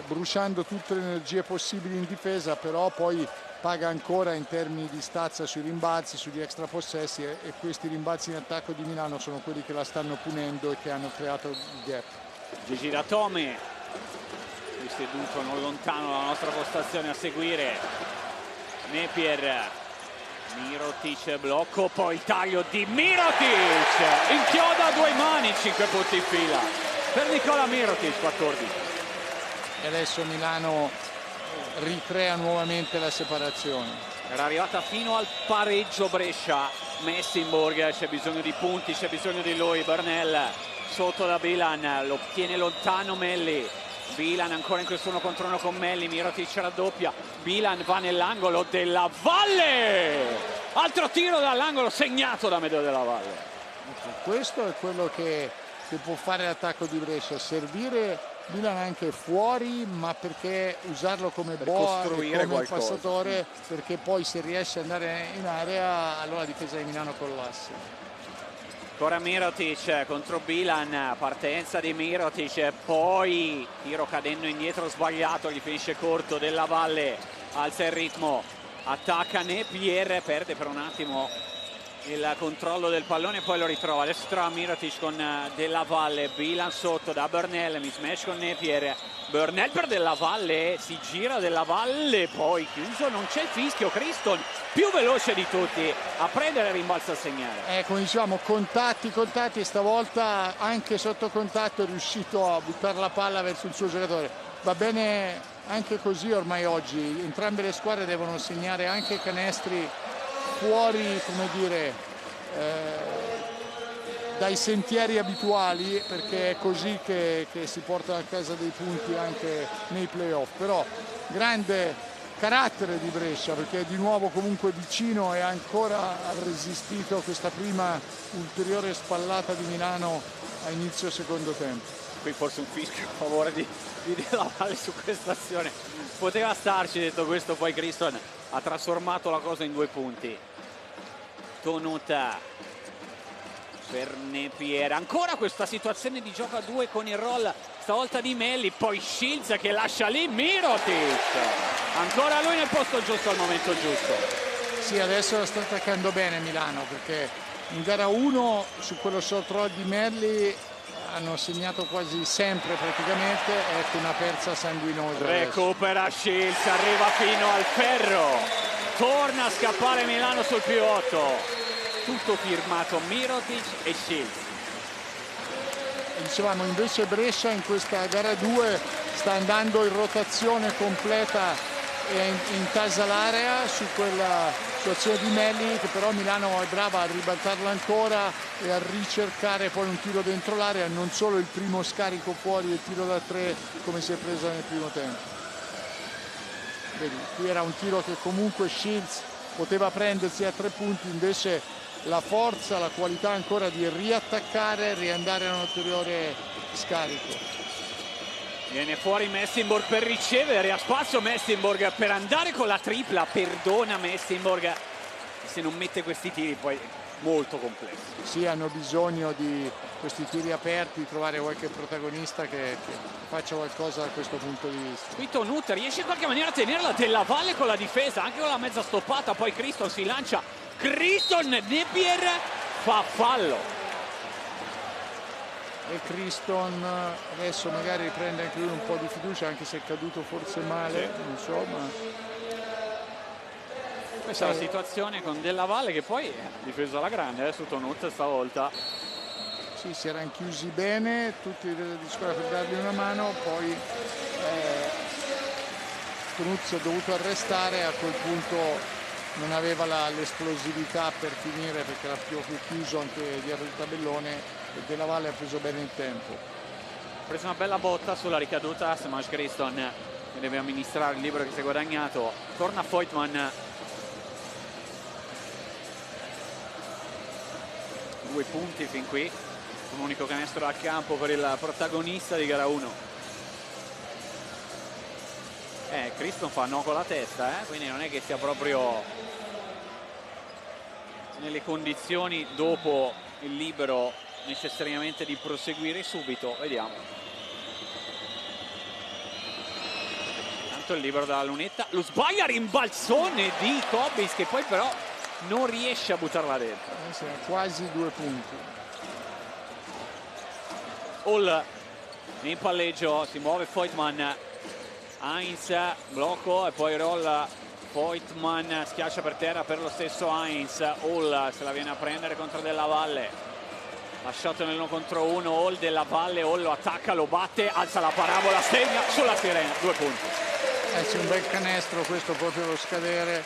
bruciando tutte le energie possibili in difesa, però poi paga ancora in termini di stazza sui rimbalzi, sugli extra possessi, e questi rimbalzi in attacco di Milano sono quelli che la stanno punendo e che hanno creato il gap. Gigi Datome, qui seduto non lontano dalla nostra postazione a seguire Napier, Mirotic, blocco, poi il taglio di Mirotic, inchioda a 2 mani, 5 punti in fila per Nicola Mirotic, 14. E adesso Milano ricrea nuovamente la separazione. Era arrivata fino al pareggio Brescia, Messinburg, c'è bisogno di punti, c'è bisogno di lui, Burnell sotto da Bilan, lo tiene lontano Melli, Bilan ancora in questo 1 contro 1 con Melli, Mirotic raddoppia, Bilan va nell'angolo, Della Valle, altro tiro dall'angolo segnato da Medeo Della Valle. Questo è quello che può fare l'attacco di Brescia, servire Bilan anche fuori, ma perché usarlo come boa e come passatore, perché poi se riesce ad andare in area allora la difesa di Milano collassa. Ancora Mirotic contro Bilan, partenza di Mirotic, poi tiro cadendo indietro sbagliato, gli finisce corto, Della Valle alza il ritmo, attacca Napier, perde per un attimo il controllo del pallone, poi lo ritrova. Adesso trova Mirotic con Della Valle, Bilan sotto da Burnell, mismatch con Napier, Burnell per Della Valle, si gira Della Valle, poi chiuso, non c'è il fischio, Criston più veloce di tutti a prendere il rimbalzo a segnare. Come diciamo, contatti, stavolta anche sotto contatto è riuscito a buttare la palla verso il suo giocatore. Va bene anche così ormai oggi, entrambe le squadre devono segnare anche canestri fuori, come dire, dai sentieri abituali, perché è così che si portano a casa dei punti anche nei playoff. Però grande carattere di Brescia, perché è di nuovo comunque vicino e ancora ha resistito questa prima ulteriore spallata di Milano a inizio secondo tempo. Qui forse un fischio a favore di Della Valle su questa azione. Poteva starci, detto questo, poi Criston ha trasformato la cosa in 2 punti. Tonuta per Napier, ancora questa situazione di gioco a 2 con il roll stavolta di Melli, poi Shields che lascia lì Mirotic, ancora lui nel posto giusto al momento giusto. Sì, adesso la sta attaccando bene Milano, perché in gara 1 su quello short roll di Melli hanno segnato quasi sempre praticamente, ecco una persa sanguinosa. Recupera Shields, arriva fino al ferro, torna a scappare Milano sul più 8. Tutto firmato Mirotic e Shields. Dicevamo invece Brescia in questa gara 2 sta andando in rotazione completa e in casa l'area su quella situazione di Melli, che però Milano è brava a ribaltarla ancora e a ricercare poi un tiro dentro l'area, non solo il primo scarico fuori e il tiro da 3 come si è presa nel primo tempo. Vedi, qui era un tiro che comunque Shields poteva prendersi a 3 punti, invece la forza, la qualità ancora di riattaccare e riandare a un ulteriore scarico. Viene fuori Messinborg per ricevere, a spazio Messinborg per andare con la tripla, perdona Messinborg, se non mette questi tiri poi molto complessi. Sì, hanno bisogno di questi tiri aperti, trovare qualche protagonista che faccia qualcosa da questo punto di vista. Qui Tonuta riesce in qualche maniera a tenerla Della Valle con la difesa, anche con la mezza stoppata, poi Criston si lancia, Criston, Napier fa fallo. E Criston adesso magari riprende anche lui un po' di fiducia, anche se è caduto forse male, sì. Non so, ma... Questa è la situazione con Della Valle che poi ha difeso alla grande su Tonuta stavolta. Sì, si erano chiusi bene tutti di squadra per dargli una mano, poi Tonuta si è dovuto arrestare, a quel punto non aveva l'esplosività per finire perché era più chiuso anche dietro il tabellone e Della Valle ha preso bene il tempo. Ha preso una bella botta sulla ricaduta Semaj Criston che deve amministrare il libero che si è guadagnato. Torna Voigtman. 2 punti fin qui, un unico canestro al campo per il protagonista di gara 1. Criston fa no con la testa, quindi non è che sia proprio nelle condizioni dopo il libero necessariamente di proseguire subito. Vediamo. Tanto il libero dalla lunetta, lo sbaglia, rimbalzone di Cobbins che poi però non riesce a buttarla dentro. Quasi 2 punti. Hall in palleggio, si muove Voigtman, Heinz blocco e poi rolla Voigtman, schiaccia per terra per lo stesso Heinz. Hall se la viene a prendere contro Della Valle, lasciato nell'1 contro 1. Hall, Della Valle, Hall lo attacca, lo batte, alza la parabola, segna sulla sirena, 2 punti. C'è un bel canestro questo proprio allo scadere,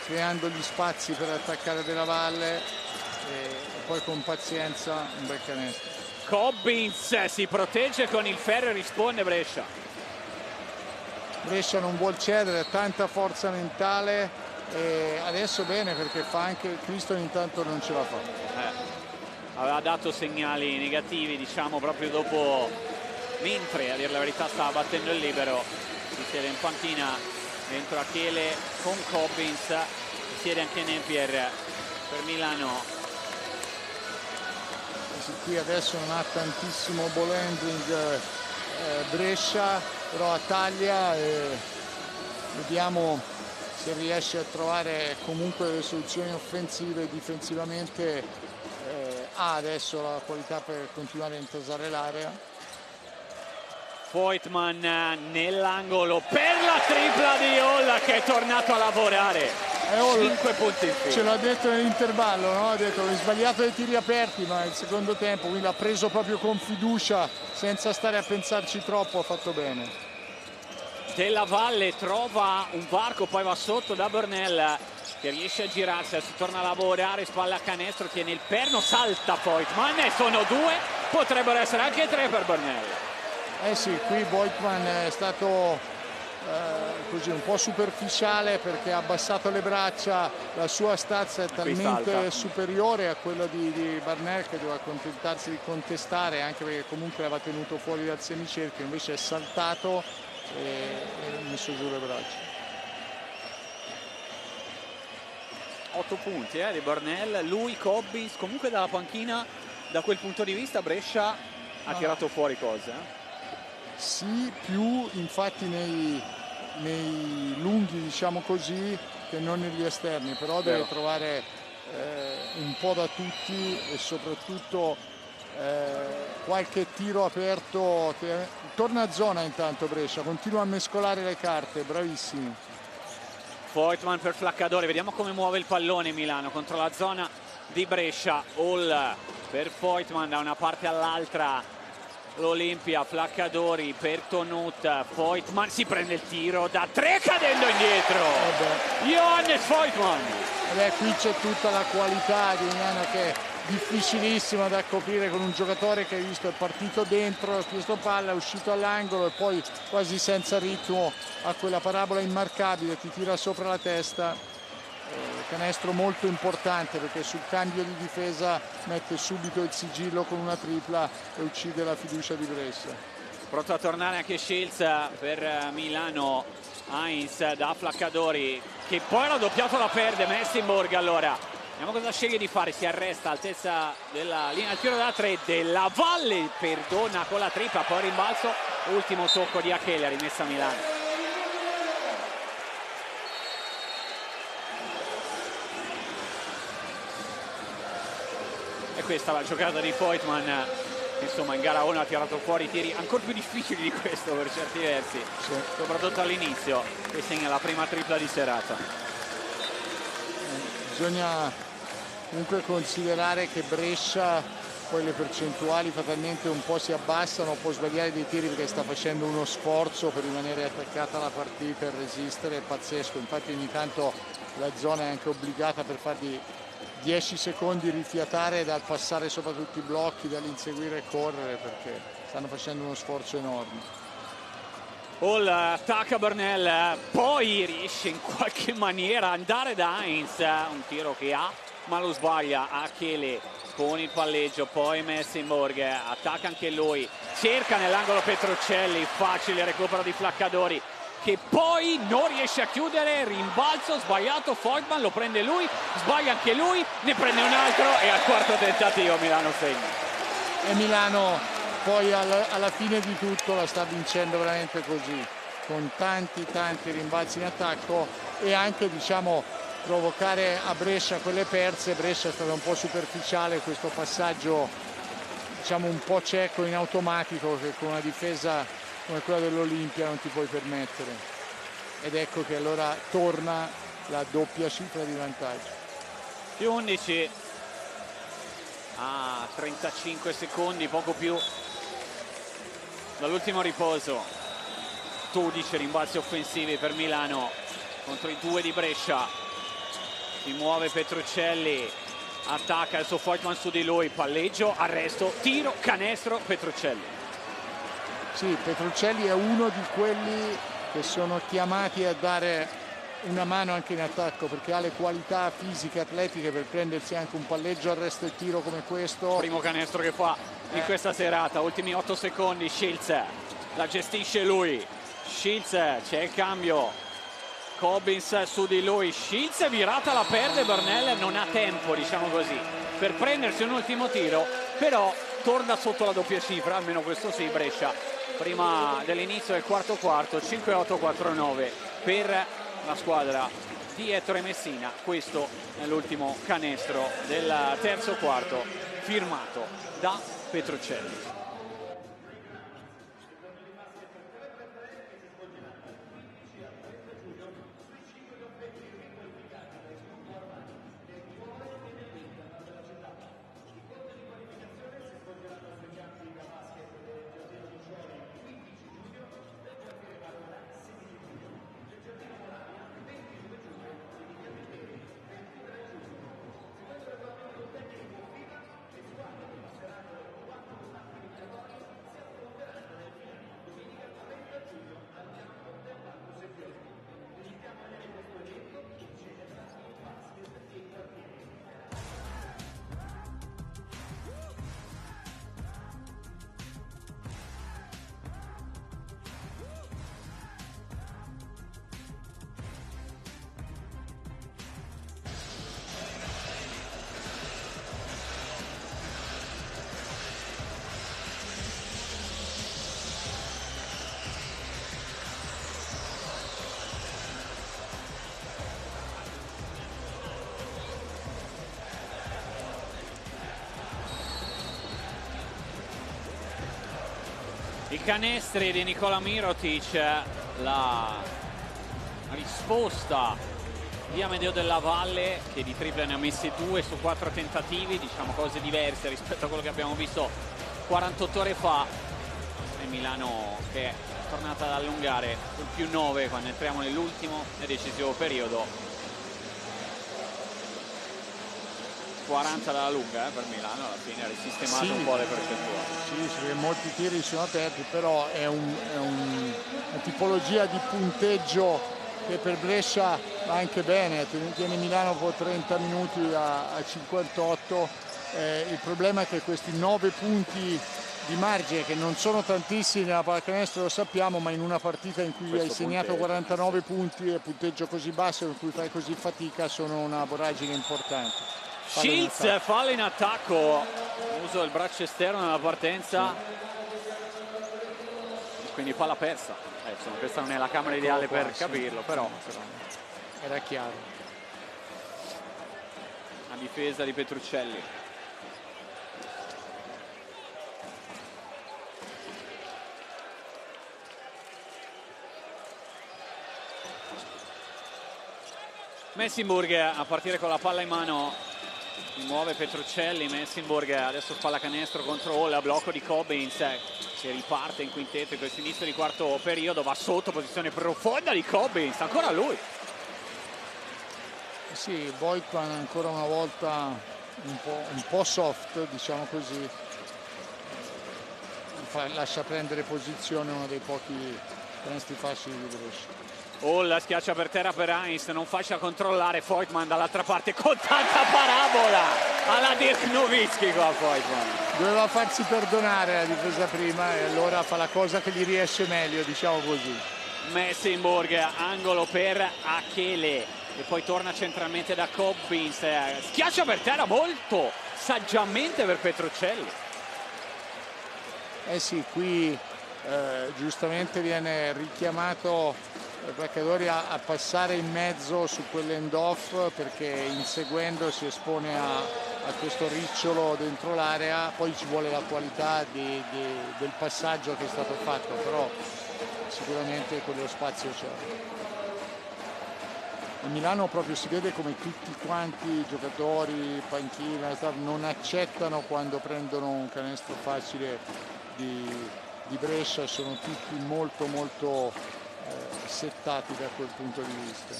creando gli spazi per attaccare Della Valle e poi con pazienza un bel canestro. Cobbins si protegge con il ferro e risponde Brescia. Brescia non vuol cedere, tanta forza mentale e adesso bene perché fa anche Criston, intanto non ce la fa. Aveva dato segnali negativi, diciamo, proprio dopo, mentre a dire la verità stava battendo il libero. Si siede in panchina dentro Achille con Cobbins, si siede anche Napier per Milano. Qui adesso non ha tantissimo ball handling Brescia, però attaglia e vediamo se riesce a trovare comunque delle soluzioni offensive. Difensivamente ha adesso la qualità per continuare a intasare l'area. Voigtman nell'angolo per la tripla di Hall che è tornato a lavorare. 5 punti in fila. Ce l'ha detto nell'intervallo, no? Ha detto che hai sbagliato i tiri aperti, ma nel secondo tempo quindi l'ha preso proprio con fiducia senza stare a pensarci troppo, ha fatto bene. Della Valle trova un varco, poi va sotto da Burnell, che riesce a girarsi, si torna a lavorare, spalla a canestro, tiene il perno, salta Voigtmann e sono 2, potrebbero essere anche 3 per Burnell. Eh sì, qui Voigtmann è stato così un po' superficiale perché ha abbassato le braccia, la sua stazza è talmente superiore a quella di Burnell che doveva accontentarsi di contestare, anche perché comunque l'aveva tenuto fuori dal semicerchio, invece è saltato e ha messo giù le braccia. 8 punti di Burnell, lui, Cobbins, comunque dalla panchina da quel punto di vista Brescia ha tirato fuori cose. Sì, più infatti nei lunghi, diciamo così, che non negli esterni, però deve trovare un po' da tutti e soprattutto qualche tiro aperto. Torna a zona intanto Brescia, continua a mescolare le carte, bravissimi. Voigtmann per Flaccadori, vediamo come muove il pallone Milano contro la zona di Brescia. Hall per Voigtmann da una parte all'altra. L'Olimpia, Flaccadori per Tonut, Voigtmann si prende il tiro da 3 cadendo indietro. Johannes Voigtmann. Qui c'è tutta la qualità di Milano che è difficilissima da coprire con un giocatore che hai visto è partito dentro, ha chiesto palla, è uscito all'angolo e poi quasi senza ritmo a quella parabola immarcabile, ti tira sopra la testa. Canestro molto importante perché sul cambio di difesa mette subito il sigillo con una tripla e uccide la fiducia di Brescia. Pronto a tornare anche Shields per Milano. Heinz da Flaccadori che poi la doppiato la perde. Messinborg allora vediamo cosa sceglie di fare, si arresta all'altezza della linea al tiro da 3 della Valle, perdona con la tripla, poi rimbalzo, ultimo tocco di Achille, rimessa a Milano. E questa la giocata di Voigtmann, insomma in gara 1 ha tirato fuori tiri ancora più difficili di questo per certi versi, soprattutto all'inizio, e segna la prima tripla di serata. Bisogna comunque considerare che Brescia poi le percentuali fatalmente un po' si abbassano, può sbagliare dei tiri perché sta facendo uno sforzo per rimanere attaccata alla partita e resistere, è pazzesco, infatti ogni tanto la zona è anche obbligata per fargli 10 secondi rifiatare dal passare sopra tutti i blocchi, dall'inseguire e correre, perché stanno facendo uno sforzo enorme. Hall attacca Burnell, poi riesce in qualche maniera ad andare da Heinz, un tiro che ha ma lo sbaglia Achille con il palleggio, poi Messinborg attacca anche lui, cerca nell'angolo Petrocelli, facile recupero di Flaccadori che poi non riesce a chiudere, rimbalzo sbagliato, Voigtmann lo prende lui, sbaglia anche lui, ne prende un altro e al quarto tentativo Milano segna. E Milano poi alla fine di tutto la sta vincendo veramente così, con tanti rimbalzi in attacco e anche diciamo provocare a Brescia quelle perse. Brescia è stata un po' superficiale, questo passaggio diciamo un po' cieco in automatico che con una difesa come quella dell'Olimpia non ti puoi permettere, ed ecco che allora torna la doppia cifra di vantaggio. Più 11 a 35 secondi, poco più dall'ultimo riposo. 12 rimbalzi offensivi per Milano contro i 2 di Brescia. Si muove Petrocelli, attacca il suo Voigtmann su di lui, palleggio, arresto, tiro, canestro, Petrocelli. Sì, Petrocelli è uno di quelli che sono chiamati a dare una mano anche in attacco perché ha le qualità fisiche, atletiche per prendersi anche un palleggio, arresto e tiro come questo. Primo canestro che fa in questa serata, ultimi 8 secondi, Shields la gestisce lui, Shields c'è il cambio, Cobbins su di lui, Shields virata la perde, Burnell non ha tempo diciamo così per prendersi un ultimo tiro, però torna sotto la doppia cifra, almeno questo sì Brescia. Prima dell'inizio del quarto 5-8-4-9 per la squadra di Ettore Messina. Questo è l'ultimo canestro del terzo quarto firmato da Petrocelli. I canestri di Nikola Mirotic, la risposta di Amedeo Della Valle, che di triple ne ha messi 2 su 4 tentativi, diciamo cose diverse rispetto a quello che abbiamo visto 48 ore fa. E Milano che è tornata ad allungare sul +9 quando entriamo nell'ultimo e decisivo periodo. 40 dalla lunga per Milano, alla fine ha risistemato un po' le percentuali. Sì, perché molti tiri sono aperti, però è una tipologia di punteggio che per Brescia va anche bene. Tiene Milano con 30 minuti a 58. Il problema è che questi 9 punti di margine, che non sono tantissimi nella pallacanestro, lo sappiamo, ma in una partita in cui hai segnato 49 punti e punteggio così basso, in cui fai così fatica, sono una voragine importante. Shields, fallo in attacco, uso del braccio esterno nella partenza, quindi palla persa. Insomma, questa non è la camera ideale per capirlo, però era chiaro. A difesa di Petruccelli. Messinburg a partire con la palla in mano. Si muove Petruccelli, Messinburg adesso pallacanestro contro Hall, blocco di Cobbins che riparte in quintetto in questo inizio di quarto periodo, va sotto, posizione profonda di Cobbins, ancora lui. Sì, Voigtman ancora una volta un po' soft, diciamo così, lascia prendere posizione, uno dei pochi canestri facili di Brescia. Hall schiaccia per terra per Heinz, non faccia controllare Voigtman dall'altra parte con tanta parabola alla Dirk Nowitzki qua Voigtman. Doveva farsi perdonare la difesa prima e allora fa la cosa che gli riesce meglio, diciamo così. Messinburg, angolo per Achele e poi torna centralmente da Cobbins, schiaccia per terra molto saggiamente per Petruccelli. Eh sì, qui giustamente viene richiamato Placadori a passare in mezzo su quell'end off, perché inseguendo si espone a questo ricciolo dentro l'area. Poi ci vuole la qualità del passaggio che è stato fatto, però sicuramente quello spazio c'è. A Milano proprio si vede come tutti quanti i giocatori, panchina, non accettano quando prendono un canestro facile di Brescia, sono tutti molto settati da quel punto di vista.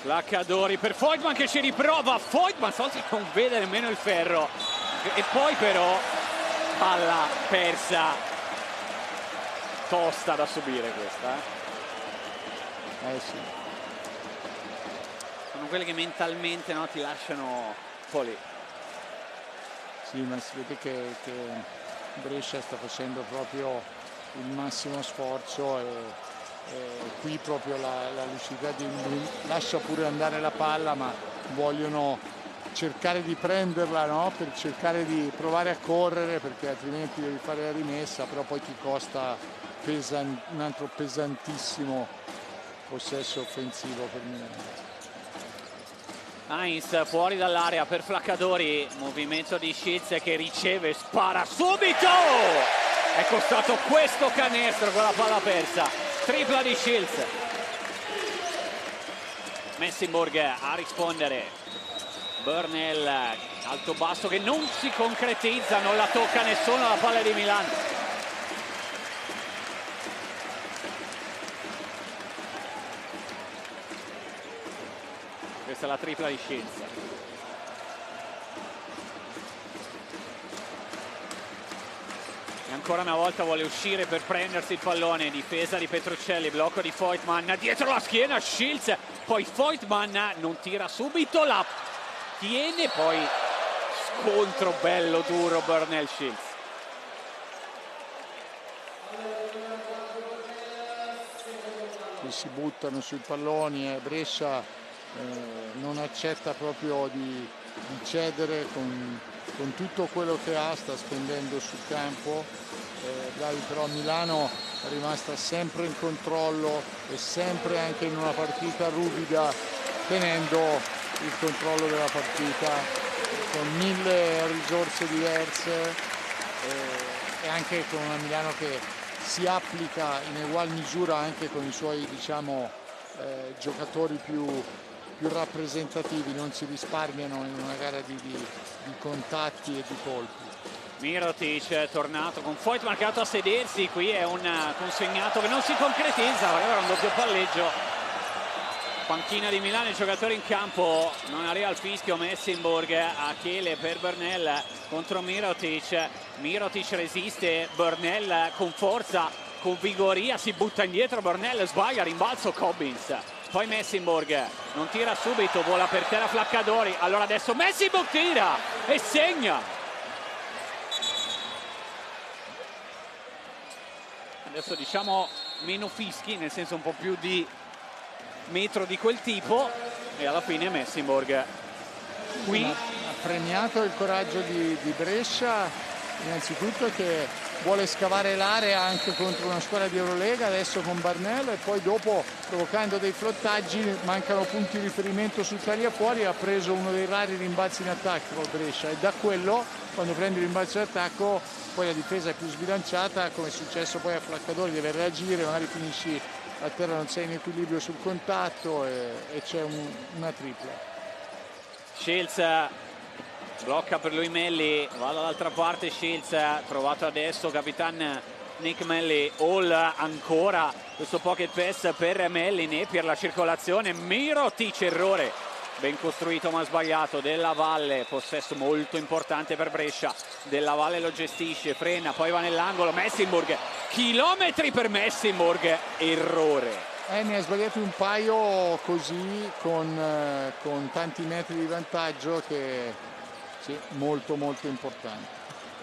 Placadori per Voigtman che ci riprova, Voigtman stavolta non vede nemmeno il ferro e poi però palla persa, tosta da subire questa. Sì. Sono quelle che mentalmente ti lasciano un po' lì. Sì, ma si vede che Brescia sta facendo proprio il massimo sforzo e qui proprio la lucidità di lascia pure andare la palla, ma vogliono cercare di prenderla, no? Per cercare di provare a correre, perché altrimenti devi fare la rimessa, però poi ti costa un altro pesantissimo possesso offensivo per Milano. Heinz fuori dall'area per Placadori, movimento di Shields che riceve, spara subito, è costato questo canestro con la palla persa. Tripla di Shields. Messinburg a rispondere. Burnell alto basso che non si concretizza, non la tocca nessuno la palla di Milano. Questa è la tripla di Shields. Ancora una volta vuole uscire per prendersi il pallone, difesa di Petruccelli, blocco di Voigtman, dietro la schiena Shields, poi Voigtman non tira subito, la tiene, poi scontro bello duro Burnell Shields. Qui si buttano sui palloni e Brescia non accetta proprio di cedere con tutto quello che ha, sta spendendo sul campo. Bravi, però Milano è rimasta sempre in controllo e sempre anche in una partita ruvida tenendo il controllo della partita con 1000 risorse diverse. e anche con una Milano che si applica in ugual misura anche con i suoi, diciamo, giocatori più rappresentativi, non si risparmiano in una gara di contatti e di colpi. Mirotic è tornato con Foyt marcato a sedersi, qui è un consegnato che non si concretizza, aveva un doppio palleggio. Panchina di Milano, i giocatori in campo, non arriva il fischio. Messinburg, Achille per Burnell contro Mirotic. Mirotic resiste, Burnell con forza, con vigoria, si butta indietro, Burnell sbaglia, rimbalzo Cobbins. Poi Messinburg non tira subito, vola per terra Flaccadori, allora adesso Messinburg tira e segna. Adesso diciamo meno fischi, nel senso un po' più di metro di quel tipo, e alla fine Messinburg qui ha premiato il coraggio di Brescia, innanzitutto che vuole scavare l'area anche contro una squadra di Eurolega adesso con Burnell, e poi dopo, provocando dei flottaggi, mancano punti di riferimento sul taglia fuori, ha preso uno dei rari rimbalzi in attacco Brescia, e da quello, quando prendi il rimbalzo in attacco, poi la difesa è più sbilanciata, come è successo poi a Flaccadori, deve reagire, magari finisci a terra, non sei in equilibrio sul contatto e c'è una tripla. Shields blocca per lui Melli, va dall'altra parte Shields, trovato adesso Capitan Nick Melli. Hall ancora, questo pocket pass per Melli, Napier la circolazione, Mirotic, errore ben costruito ma sbagliato Della Valle, possesso molto importante per Brescia, Della Valle lo gestisce, frena, poi va nell'angolo, Messinburg, chilometri per Messinburg, errore. Ne ha sbagliati un paio così con tanti metri di vantaggio, che sì, molto molto importante.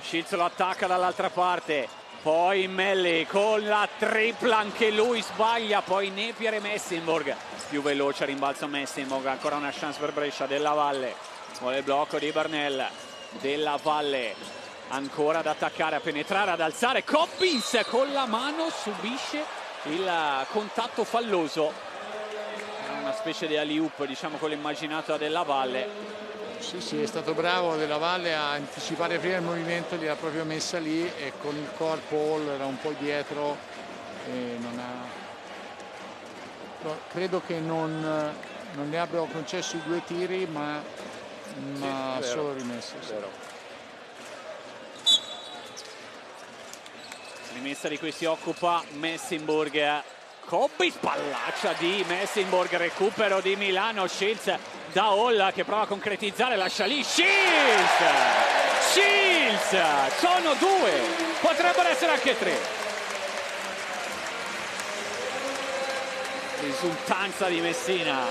Shields lo attacca dall'altra parte, poi Melli con la tripla, anche lui sbaglia, poi Napier e Messinburg più veloce, rimbalzo Messinburg, ancora una chance per Brescia. Della Valle vuole il blocco di Burnell, Della Valle ancora ad attaccare, a penetrare, ad alzare, Cobbins con la mano subisce il contatto falloso, era una specie di alley-oop, diciamo, quello immaginato da Della Valle. Sì, è stato bravo Della Valle a anticipare prima il movimento, li ha proprio messa lì, e con il corpo Hall era un po' dietro e non ha... Credo che non ne abbia concesso i 2 tiri, ma sì, solo rimesso. Sì. Rimessa di cui si occupa Messinburg. Cobbins, pallaccia di Messinburg, recupero di Milano, Shields da Hall che prova a concretizzare, lascia lì Shields, sono 2, potrebbero essere anche 3. Risultanza di Messina.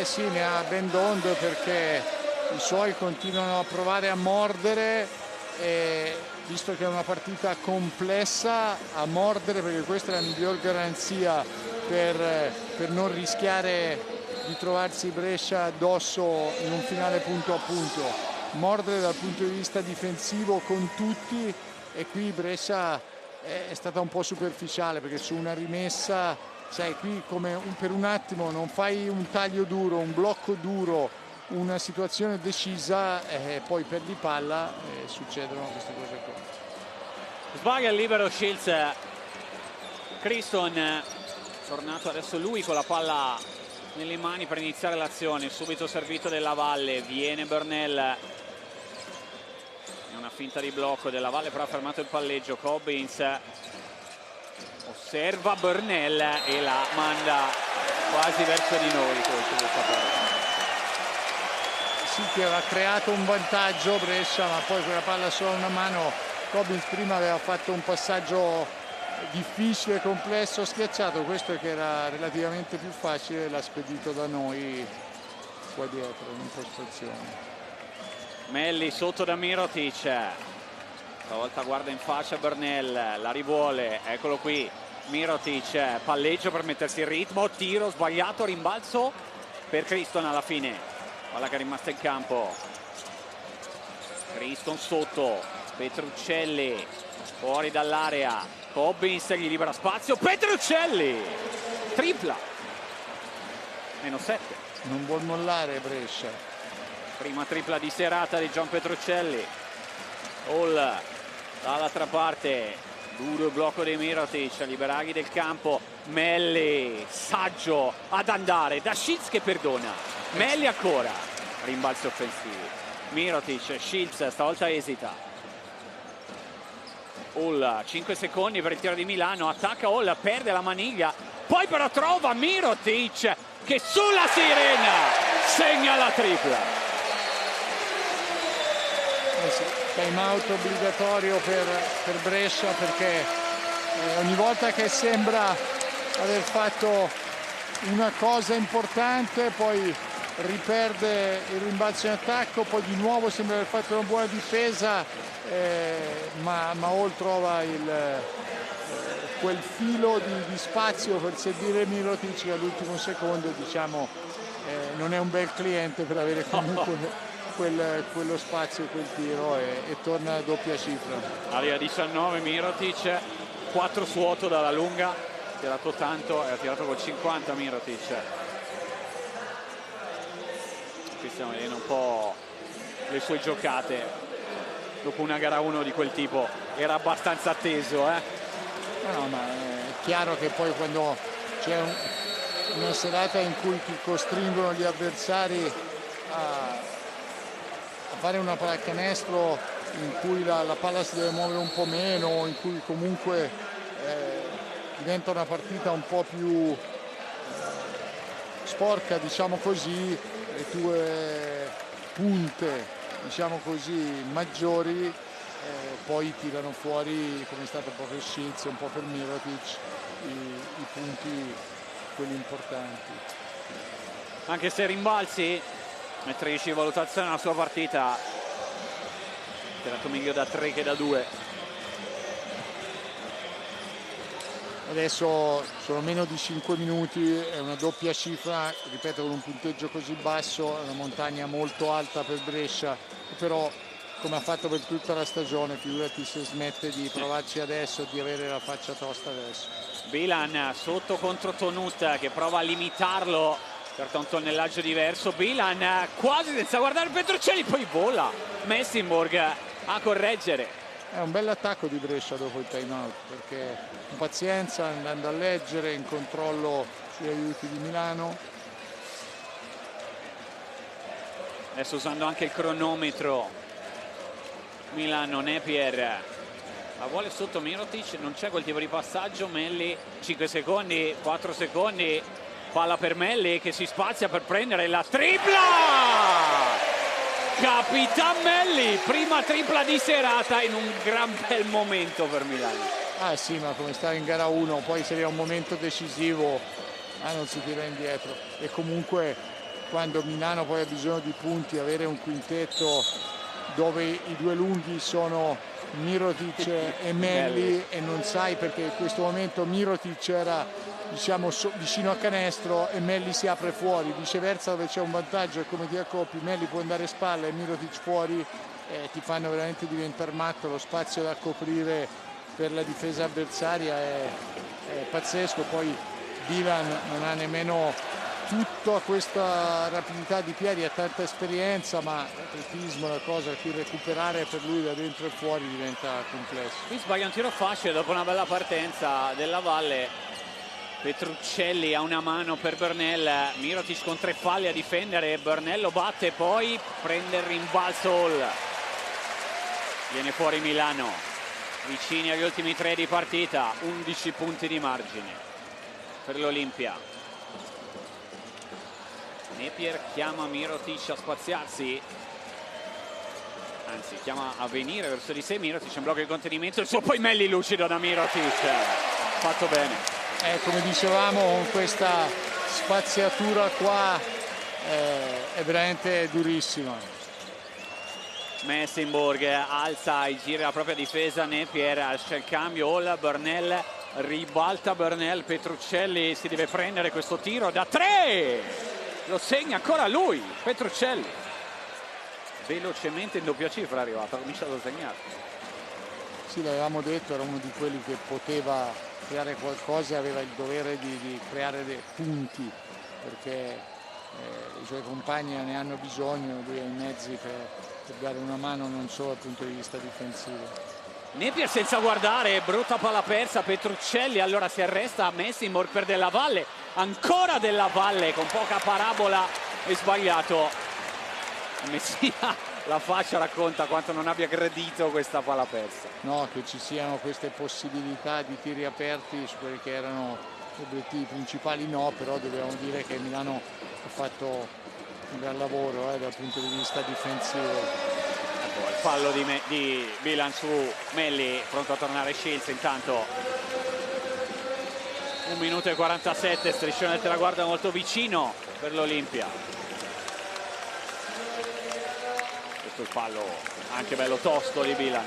Sì, ne ha ben d'onde, perché i suoi continuano a provare a mordere, e visto che è una partita complessa, a mordere, perché questa è la miglior garanzia per non rischiare di trovarsi Brescia addosso in un finale punto a punto. Mordere dal punto di vista difensivo con tutti, e qui Brescia è stata un po' superficiale, perché su una rimessa, sai, qui come per un attimo non fai un taglio duro, un blocco duro, una situazione decisa, e poi perdi palla e succedono queste cose qua. Sbaglia il libero Shields. Criston tornato adesso lui con la palla nelle mani per iniziare l'azione, subito servito Della Valle, viene Burnell, è una finta di blocco, Della Valle però ha fermato il palleggio, Cobbins osserva Burnell e la manda quasi verso di noi. Sì, che aveva creato un vantaggio Brescia, ma poi quella palla solo a una mano. Cobbins prima aveva fatto un passaggio difficile, complesso, schiacciato, questo che era relativamente più facile l'ha spedito da noi qua dietro in impostazione. Melli sotto da Mirotic, stavolta guarda in faccia Burnell, la rivuole, eccolo qui Mirotic, palleggio per mettersi in ritmo, tiro sbagliato, rimbalzo per Criston alla fine, palla che è rimasta in campo. Criston sotto, Petruccelli fuori dall'area, Cobbins gli libera spazio, Petruccelli tripla, -7. Non vuol mollare Brescia. Prima tripla di serata di John Petruccelli. Hall dall'altra parte, duro il blocco dei Mirotic, Liberaghi del campo, Melli saggio ad andare, da Shields che perdona, Melli ancora, rimbalzi offensivi, Mirotic, Shields stavolta esita, Hall 5 secondi per il tiro di Milano, attacca Hall, perde la maniglia, poi però trova Mirotic che sulla sirena segna la tripla. Time out obbligatorio per Brescia, perché ogni volta che sembra aver fatto una cosa importante poi riperde il rimbalzo in attacco, poi di nuovo sembra aver fatto una buona difesa, ma Hall trova quel filo di spazio per servire Mirotic all'ultimo secondo, diciamo, non è un bel cliente per avere comunque quello spazio, quel tiro, e torna a doppia cifra. Area 19 Mirotic, 4 su 8 dalla lunga, ha tirato tanto e ha tirato col 50 Mirotic. Qui stiamo vedendo un po' le sue giocate dopo una gara 1 di quel tipo, era abbastanza atteso, No, ma è chiaro che poi quando c'è una serata in cui ti costringono gli avversari a fare una pallacanestro in cui la palla si deve muovere un po' meno, in cui comunque diventa una partita un po' più sporca, diciamo così, le tue punte, diciamo così, maggiori poi tirano fuori, come è stato proprio Shields e un po' per Mirotic, i punti, quelli importanti. Anche se rimbalzi, mentre riesce valutazione alla sua partita, ha tirato meglio da 3 che da 2. Adesso sono meno di 5 minuti, è una doppia cifra, ripeto, con un punteggio così basso, è una montagna molto alta per Brescia, però come ha fatto per tutta la stagione, figurati se smette di provarci adesso, di avere la faccia tosta adesso. Bilan sotto contro Tonuta che prova a limitarlo per un tonnellaggio diverso, Bilan quasi senza guardare Petruccelli, poi vola Messinborg a correggere. È un bell'attacco di Brescia dopo il time out, perché con pazienza, andando a leggere, in controllo sugli aiuti di Milano. Adesso usando anche il cronometro Milano, Napier la vuole sotto Mirotic, non c'è quel tipo di passaggio, Melli 5 secondi, 4 secondi, palla per Melli che si spazia per prendere la tripla, Capitan Melli, prima tripla di serata in un gran bel momento per Milano. Ah sì, ma come stava in gara 1, poi se era un momento decisivo non si tira indietro, e comunque quando Milano poi ha bisogno di punti, avere un quintetto dove i due lunghi sono Mirotic e Melli, e non sai, perché in questo momento Mirotic era, diciamo, vicino a canestro e Melli si apre fuori, viceversa dove c'è un vantaggio e come ti accoppi Melli può andare a spalla e Mirotic fuori, ti fanno veramente diventare matto. Lo spazio da coprire per la difesa avversaria è pazzesco. Poi Dylan non ha nemmeno tutta questa rapidità di piedi, ha tanta esperienza, ma l'atletismo è una cosa che recuperare per lui da dentro e fuori diventa complesso. Qui sbaglia un tiro facile dopo una bella partenza della Valle. Petruccelli ha una mano per Burnell, Mirotic con 3 falli a difendere, Burnell lo batte, poi prende il rimbalzo Hall, viene fuori Milano, vicini agli ultimi 3 di partita, 11 punti di margine per l'Olimpia. Napier chiama Mirotic a spaziarsi, anzi chiama a venire verso di sé Mirotic, un blocco di contenimento, il suo poi Melli lucido da Mirotic, fatto bene. Come dicevamo, con questa spaziatura qua è veramente durissima. Messinborg alza e gira la propria difesa, Napier esce il cambio, Hall, Burnell, ribalta Burnell, Petruccelli si deve prendere questo tiro da 3, lo segna ancora lui, Petruccelli, velocemente in doppia cifra è arrivato, ha cominciato a segnare. Sì, l'avevamo detto, era uno di quelli che poteva creare qualcosa e aveva il dovere di creare dei punti, perché i suoi compagni ne hanno bisogno, lui ha i mezzi per dare una mano non solo dal punto di vista difensivo. Napier senza guardare, brutta palla persa, Petruccelli allora si arresta, Messinborg per Della Valle, ancora Della Valle con poca parabola e sbagliato. Messina la faccia racconta quanto non abbia gradito questa palla persa. No, che ci siano queste possibilità di tiri aperti su quelli che erano gli obiettivi principali, no, però dobbiamo dire che Milano ha fatto un gran lavoro dal punto di vista difensivo. Il fallo di Bilan su Melli, pronto a tornare Shields. Intanto 1 minuto e 47, striscione del traguardo molto vicino per l'Olimpia. Questo è il fallo anche bello tosto di Bilan.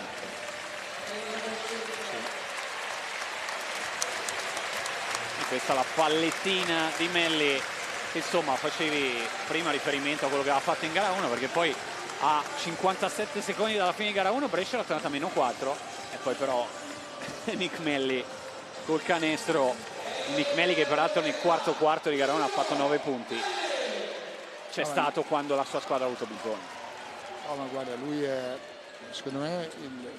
E questa è la pallettina di Melli, che insomma facevi prima riferimento a quello che aveva fatto in gara 1, perché poi a 57 secondi dalla fine di gara 1 Brescia era tornata a -4 e poi però Nick Melli col canestro, Nick Melli che peraltro nel quarto quarto di gara 1 ha fatto 9 punti, c'è stato quando la sua squadra ha avuto bisogno. No, ma guarda, lui è secondo me il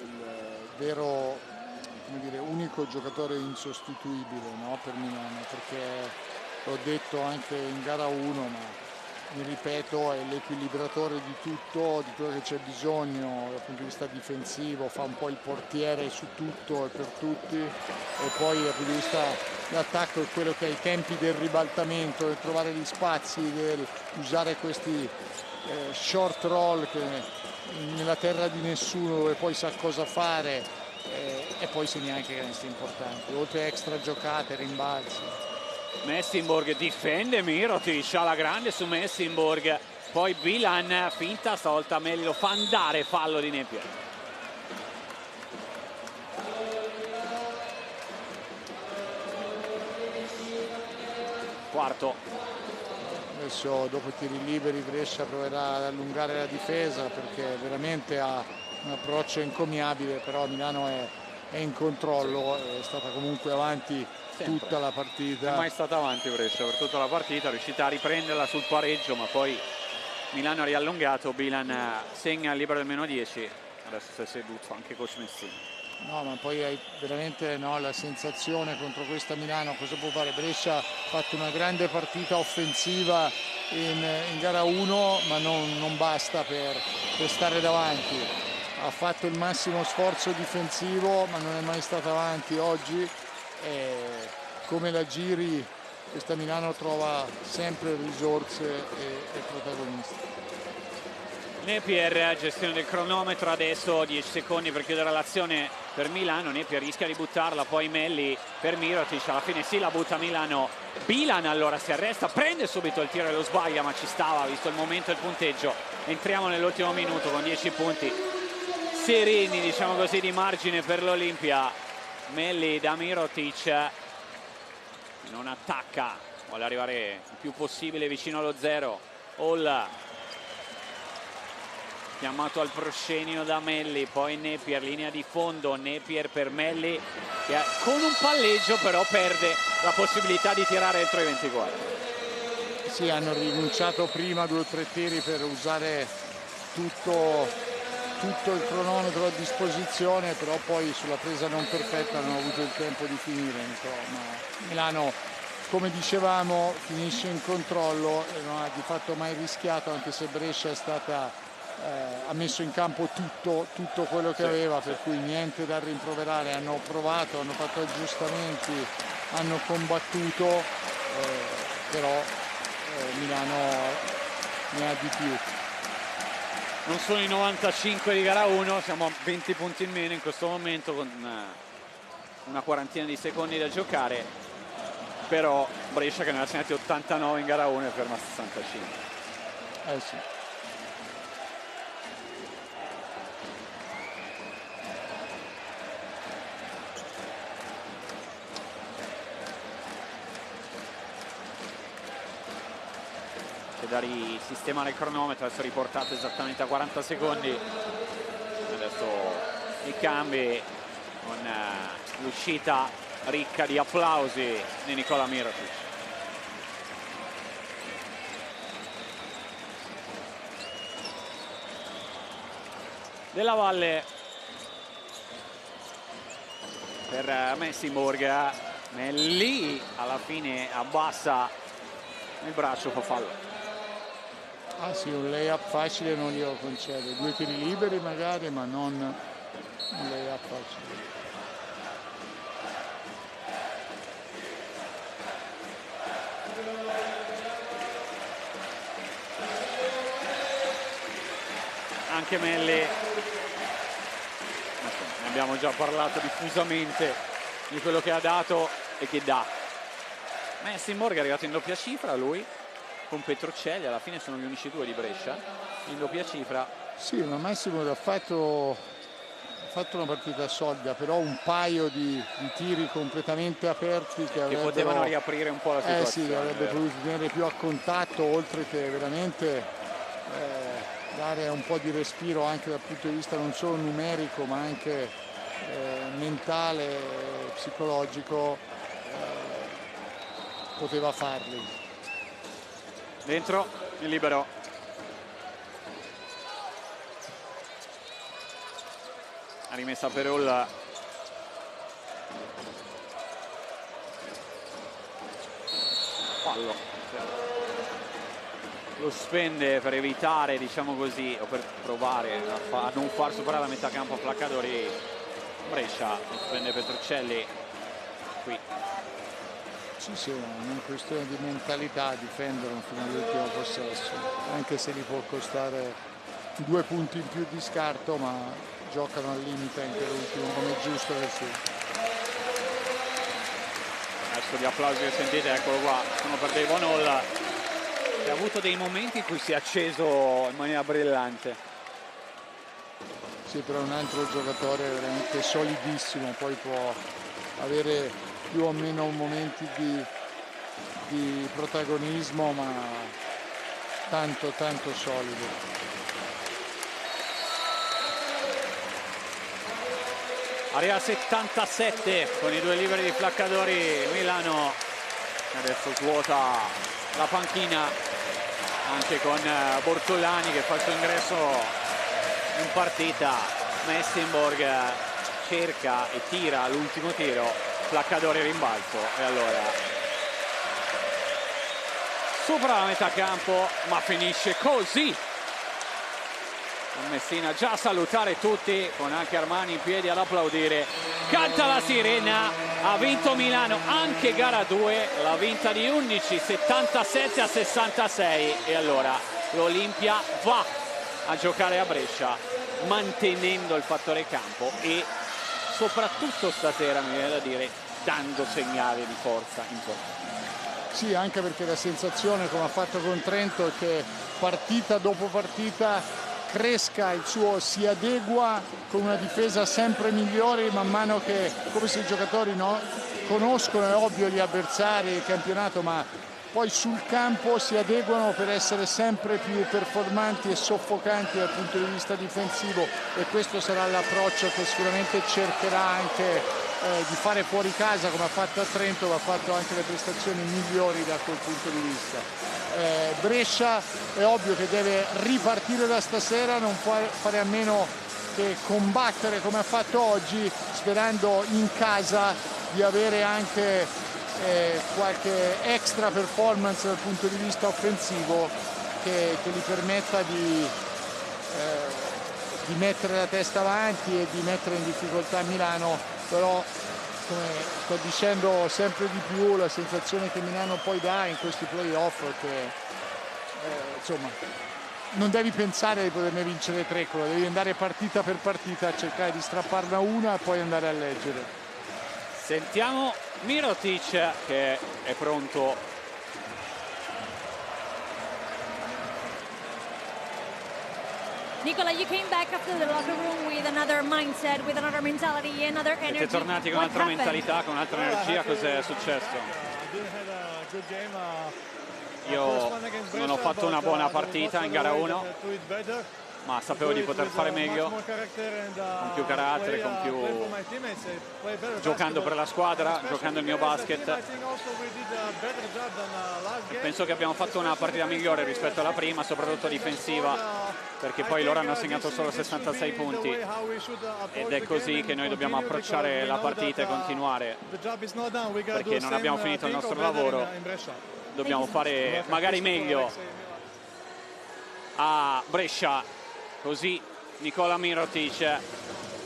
vero, come dire, unico giocatore insostituibile, no, per Milano, perché l'ho detto anche in gara 1, ma mi ripeto, è l'equilibratore di tutto, di quello che c'è bisogno dal punto di vista difensivo, fa un po' il portiere su tutto e per tutti, e poi dal punto di vista dell'attacco è quello che ai tempi del ribaltamento, del trovare gli spazi, del usare questi short roll che nella terra di nessuno, dove poi sa cosa fare, e poi segna anche canestri importanti, oltre a extra giocate, rimbalzi. Messinborg difende Mirotic alla grande su Messinborg, poi Bilan finta, stavolta Melli lo fa andare, fallo di Napier. Quarto. Adesso dopo i tiri liberi Brescia proverà ad allungare la difesa, perché veramente ha un approccio encomiabile, però Milano è in controllo, è stata comunque avanti sempre tutta la partita. Non è mai stata avanti Brescia per tutta la partita, è riuscita a riprenderla sul pareggio, ma poi Milano ha riallungato, Bilan segna il libero del -10, adesso si è seduto anche coach Messina. No, ma poi hai veramente la sensazione contro questa Milano, cosa può fare? Brescia ha fatto una grande partita offensiva in gara 1, ma non basta per stare davanti. Ha fatto il massimo sforzo difensivo, ma non è mai stata avanti oggi. Come la giri, questa Milano trova sempre risorse e protagonisti. Napier, gestione del cronometro, adesso 10 secondi per chiudere l'azione per Milano. Napier rischia di buttarla, poi Melli per Mirotic, alla fine sì, la butta Milano. Bilan allora si arresta, prende subito il tiro e lo sbaglia, ma ci stava visto il momento e il punteggio. Entriamo nell'ultimo minuto con 10 punti sereni, diciamo così, di margine per l'Olimpia. Melli da Mirotic, non attacca, vuole arrivare il più possibile vicino allo 0. Hall chiamato al proscenio da Melli, poi Napier, linea di fondo, Napier per Melli che con un palleggio però perde la possibilità di tirare entro i 24. Sì, hanno rinunciato prima 2 o 3 tiri per usare tutto il cronometro a disposizione, però poi sulla presa non perfetta non ho avuto il tempo di finire. Insomma, Milano, come dicevamo, finisce in controllo e non ha di fatto mai rischiato, anche se Brescia è stata ha messo in campo tutto quello che aveva, per cui niente da rimproverare. Hanno provato, hanno fatto aggiustamenti, hanno combattuto, però Milano ne ha di più. Non sono i 95 di gara 1, siamo a 20 punti in meno in questo momento con una quarantina di secondi da giocare, però Brescia che ne ha segnati 89 in gara 1 è ferma a 65. Sì. Da risistemare il cronometro, adesso riportato esattamente a 40 secondi. Adesso i cambi con l'uscita ricca di applausi di Nicola Mirotic. Della Valle per Messinborg. Melli alla fine abbassa il braccio, fa fallo. Ah sì, un layup facile non glielo concede, 2 tiri liberi magari, ma non un layup facile. Anche Melli, ne abbiamo già parlato diffusamente di quello che ha dato e che dà. Messinborg è arrivato in doppia cifra, lui con Petruccelli, alla fine sono gli unici due di Brescia in doppia cifra. Sì, ma Messinborg ha fatto una partita solida, però un paio di tiri completamente aperti che potevano riaprire un po' la situazione. Sì, avrebbe potuto tenere più a contatto, oltre che veramente dare un po' di respiro anche dal punto di vista non solo numerico ma anche mentale, psicologico, poteva farli. Dentro il libero. Ha rimessa Perol. Fallo. Lo spende per evitare, diciamo così, o per provare a non far superare la metà campo a Flaccadori. Brescia, lo spende Petruccelli qui. Sì, è una questione di mentalità difenderlo fino all'ultimo possesso, anche se gli può costare 2 punti in più di scarto, ma giocano al limite anche l'ultimo come è giusto che sia. Adesso gli applausi che sentite, eccolo qua, sono per Davon Hall, che ha avuto dei momenti in cui si è acceso in maniera brillante. Sì, però è un altro giocatore veramente solidissimo, poi può avere più o meno momenti di protagonismo, ma tanto solido. Arriva a 77 con i 2 liberi di Flaccadori. Milano adesso svuota la panchina anche con Bortolani che fa il suo ingresso in partita. Messinborg cerca e tira l'ultimo tiro, Flaccadori rimbalzo e allora supera la metà campo, ma finisce così. Messina già a salutare tutti, con anche Armani in piedi ad applaudire. Canta la sirena, ha vinto Milano anche gara 2, l'ha vinta di 11, 77-66 e allora l'Olimpia va a giocare a Brescia mantenendo il fattore campo e soprattutto stasera, mi viene da dire, dando segnali di forza importanti. Sì, anche perché la sensazione, come ha fatto con Trento, è che partita dopo partita cresca il suo, si adegua con una difesa sempre migliore man mano che, come se i giocatori conoscono, è ovvio, gli avversari, il campionato, ma poi sul campo si adeguano per essere sempre più performanti e soffocanti dal punto di vista difensivo, e questo sarà l'approccio che sicuramente cercherà anche di fare fuori casa, come ha fatto a Trento, ma ha fatto anche le prestazioni migliori da quel punto di vista. Brescia è ovvio che deve ripartire da stasera, non fare a meno che combattere come ha fatto oggi, sperando in casa di avere anche qualche extra performance dal punto di vista offensivo che gli permetta di mettere la testa avanti e di mettere in difficoltà Milano. Però, come sto dicendo sempre di più, la sensazione che Milano poi dà in questi playoff è che insomma non devi pensare di poterne vincere 3, devi andare partita per partita a cercare di strapparne una e poi andare a leggere. Sentiamo Mirotic che è pronto. Nicola, you came back after the locker room with another mindset, with another mentality, another energy. Siete tornati con un'altra mentalità, con un'altra energia. Cos'è successo? Io non ho fatto una buona partita in gara 1. ma sapevo di poter fare meglio, con più carattere, con più giocando per la squadra, giocando il mio basket. E penso che abbiamo fatto una partita migliore rispetto alla prima, soprattutto difensiva, perché poi loro hanno segnato solo 66 punti ed è così che noi dobbiamo approcciare la partita e continuare, perché non abbiamo finito il nostro lavoro, dobbiamo fare magari meglio a Brescia. Così Nikola Mirotic,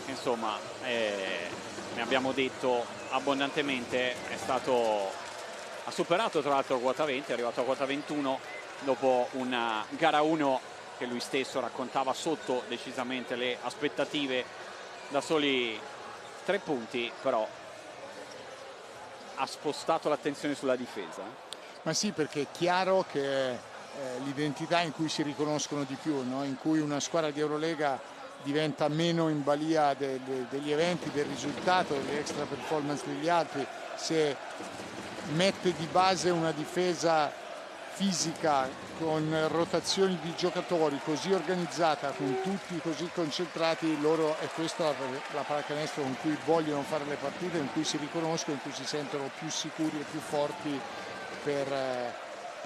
insomma, ne abbiamo detto abbondantemente, ha superato tra l'altro quota 20, è arrivato a quota 21 dopo una gara 1 che lui stesso raccontava sotto decisamente le aspettative, da soli 3 punti, però ha spostato l'attenzione sulla difesa. Ma sì, perché è chiaro che l'identità in cui si riconoscono di più, no? In cui una squadra di Eurolega diventa meno in balia degli eventi, del risultato, delle extra performance degli altri, se mette di base una difesa fisica con rotazioni di giocatori così organizzata, con tutti così concentrati, loro è questa la pallacanestro con cui vogliono fare le partite, in cui si riconoscono, in cui si sentono più sicuri e più forti per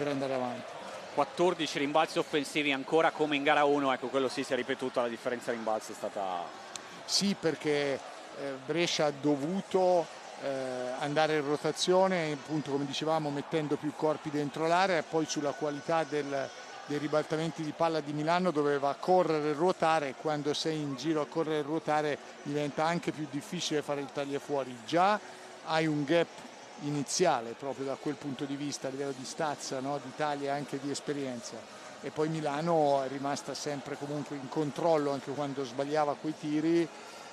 andare avanti. 14 rimbalzi offensivi ancora come in gara 1, ecco, quello sì si è ripetuto, la differenza rimbalzi è stata... Sì, perché Brescia ha dovuto andare in rotazione, appunto come dicevamo, mettendo più corpi dentro l'area, e poi sulla qualità dei ribaltamenti di palla di Milano doveva correre e ruotare, e quando sei in giro a correre e ruotare diventa anche più difficile fare il tagliafuori. Già hai un gap iniziale proprio da quel punto di vista, a livello di stazza, no? Di taglia e anche di esperienza, e poi Milano è rimasta sempre comunque in controllo anche quando sbagliava quei tiri,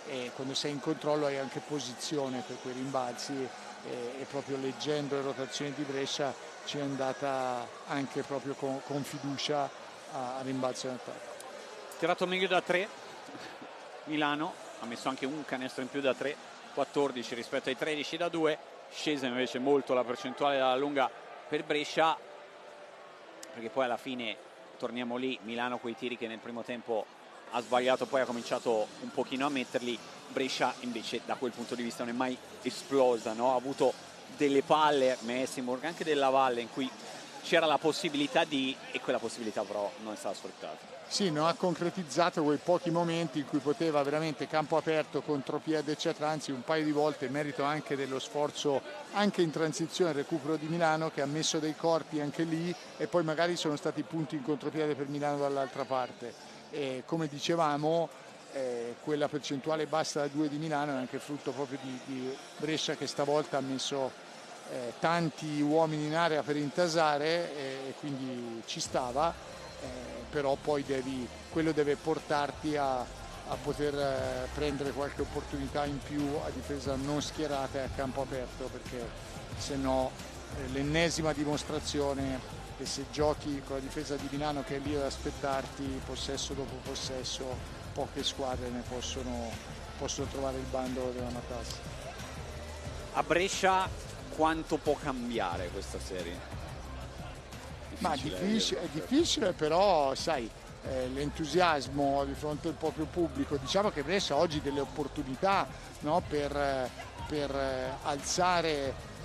e quando sei in controllo hai anche posizione per quei rimbalzi, e proprio leggendo le rotazioni di Brescia ci è andata anche proprio con fiducia a rimbalzo in attacco. Tirato meglio da 3 Milano, ha messo anche un canestro in più da 3, 14 rispetto ai 13 da 2, scesa invece molto la percentuale dalla lunga per Brescia, perché poi alla fine torniamo lì, Milano quei tiri che nel primo tempo ha sbagliato, poi ha cominciato un pochino a metterli. Brescia invece da quel punto di vista non è mai esplosa, no? Ha avuto delle palle, Messimorg, anche della Valle, in cui c'era la possibilità e quella possibilità però non è stata sfruttata. Sì, non ha concretizzato quei pochi momenti in cui poteva veramente campo aperto, contropiede eccetera, anzi un paio di volte, merito anche dello sforzo anche in transizione, recupero di Milano, che ha messo dei corpi anche lì, e poi magari sono stati punti in contropiede per Milano dall'altra parte. E come dicevamo, quella percentuale bassa da 2 di Milano è anche frutto proprio di Brescia, che stavolta ha messo tanti uomini in area per intasare, e quindi ci stava, però poi quello deve portarti a poter prendere qualche opportunità in più a difesa non schierata e a campo aperto, perché se no l'ennesima dimostrazione che se giochi con la difesa di Milano che è lì ad aspettarti possesso dopo possesso, poche squadre ne possono trovare il bandolo della matassa. A Brescia quanto può cambiare questa serie? Ma è difficile, però sai, l'entusiasmo di fronte al proprio pubblico, diciamo che Brescia oggi delle opportunità, no, per alzare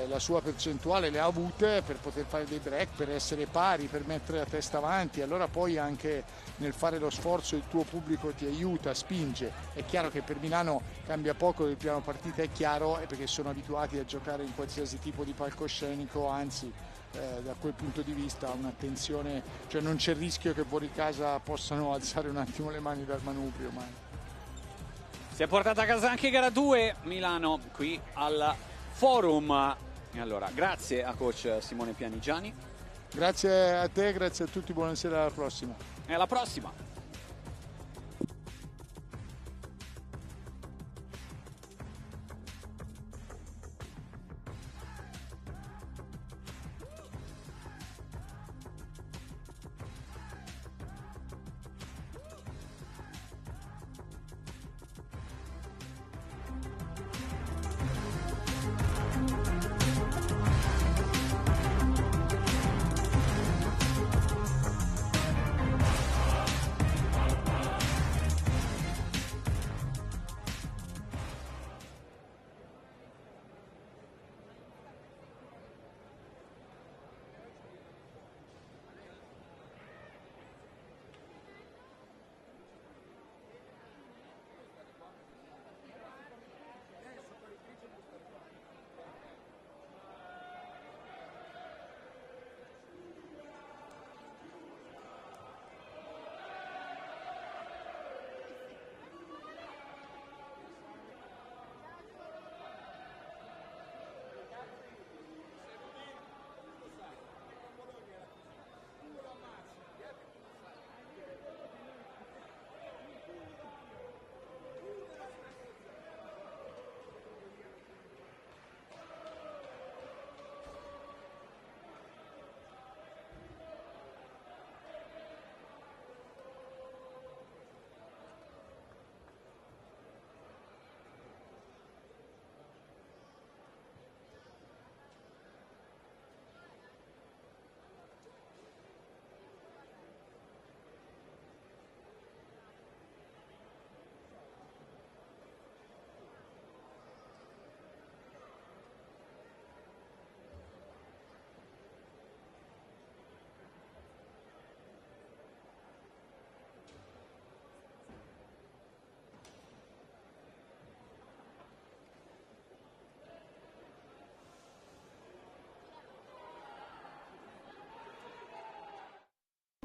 la sua percentuale le ha avute, per poter fare dei break, per essere pari, per mettere la testa avanti. Allora poi anche nel fare lo sforzo il tuo pubblico ti aiuta, spinge. È chiaro che per Milano cambia poco il piano partita, è chiaro, è perché sono abituati a giocare in qualsiasi tipo di palcoscenico, anzi da quel punto di vista un'attenzione, cioè non c'è il rischio che fuori casa possano alzare un attimo le mani dal manubrio mai. Si è portata a casa anche gara 2 Milano qui al Forum. E allora grazie a coach Simone Pianigiani. Grazie a te, grazie a tutti, buonasera, alla prossima. E alla prossima.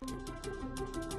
Bye.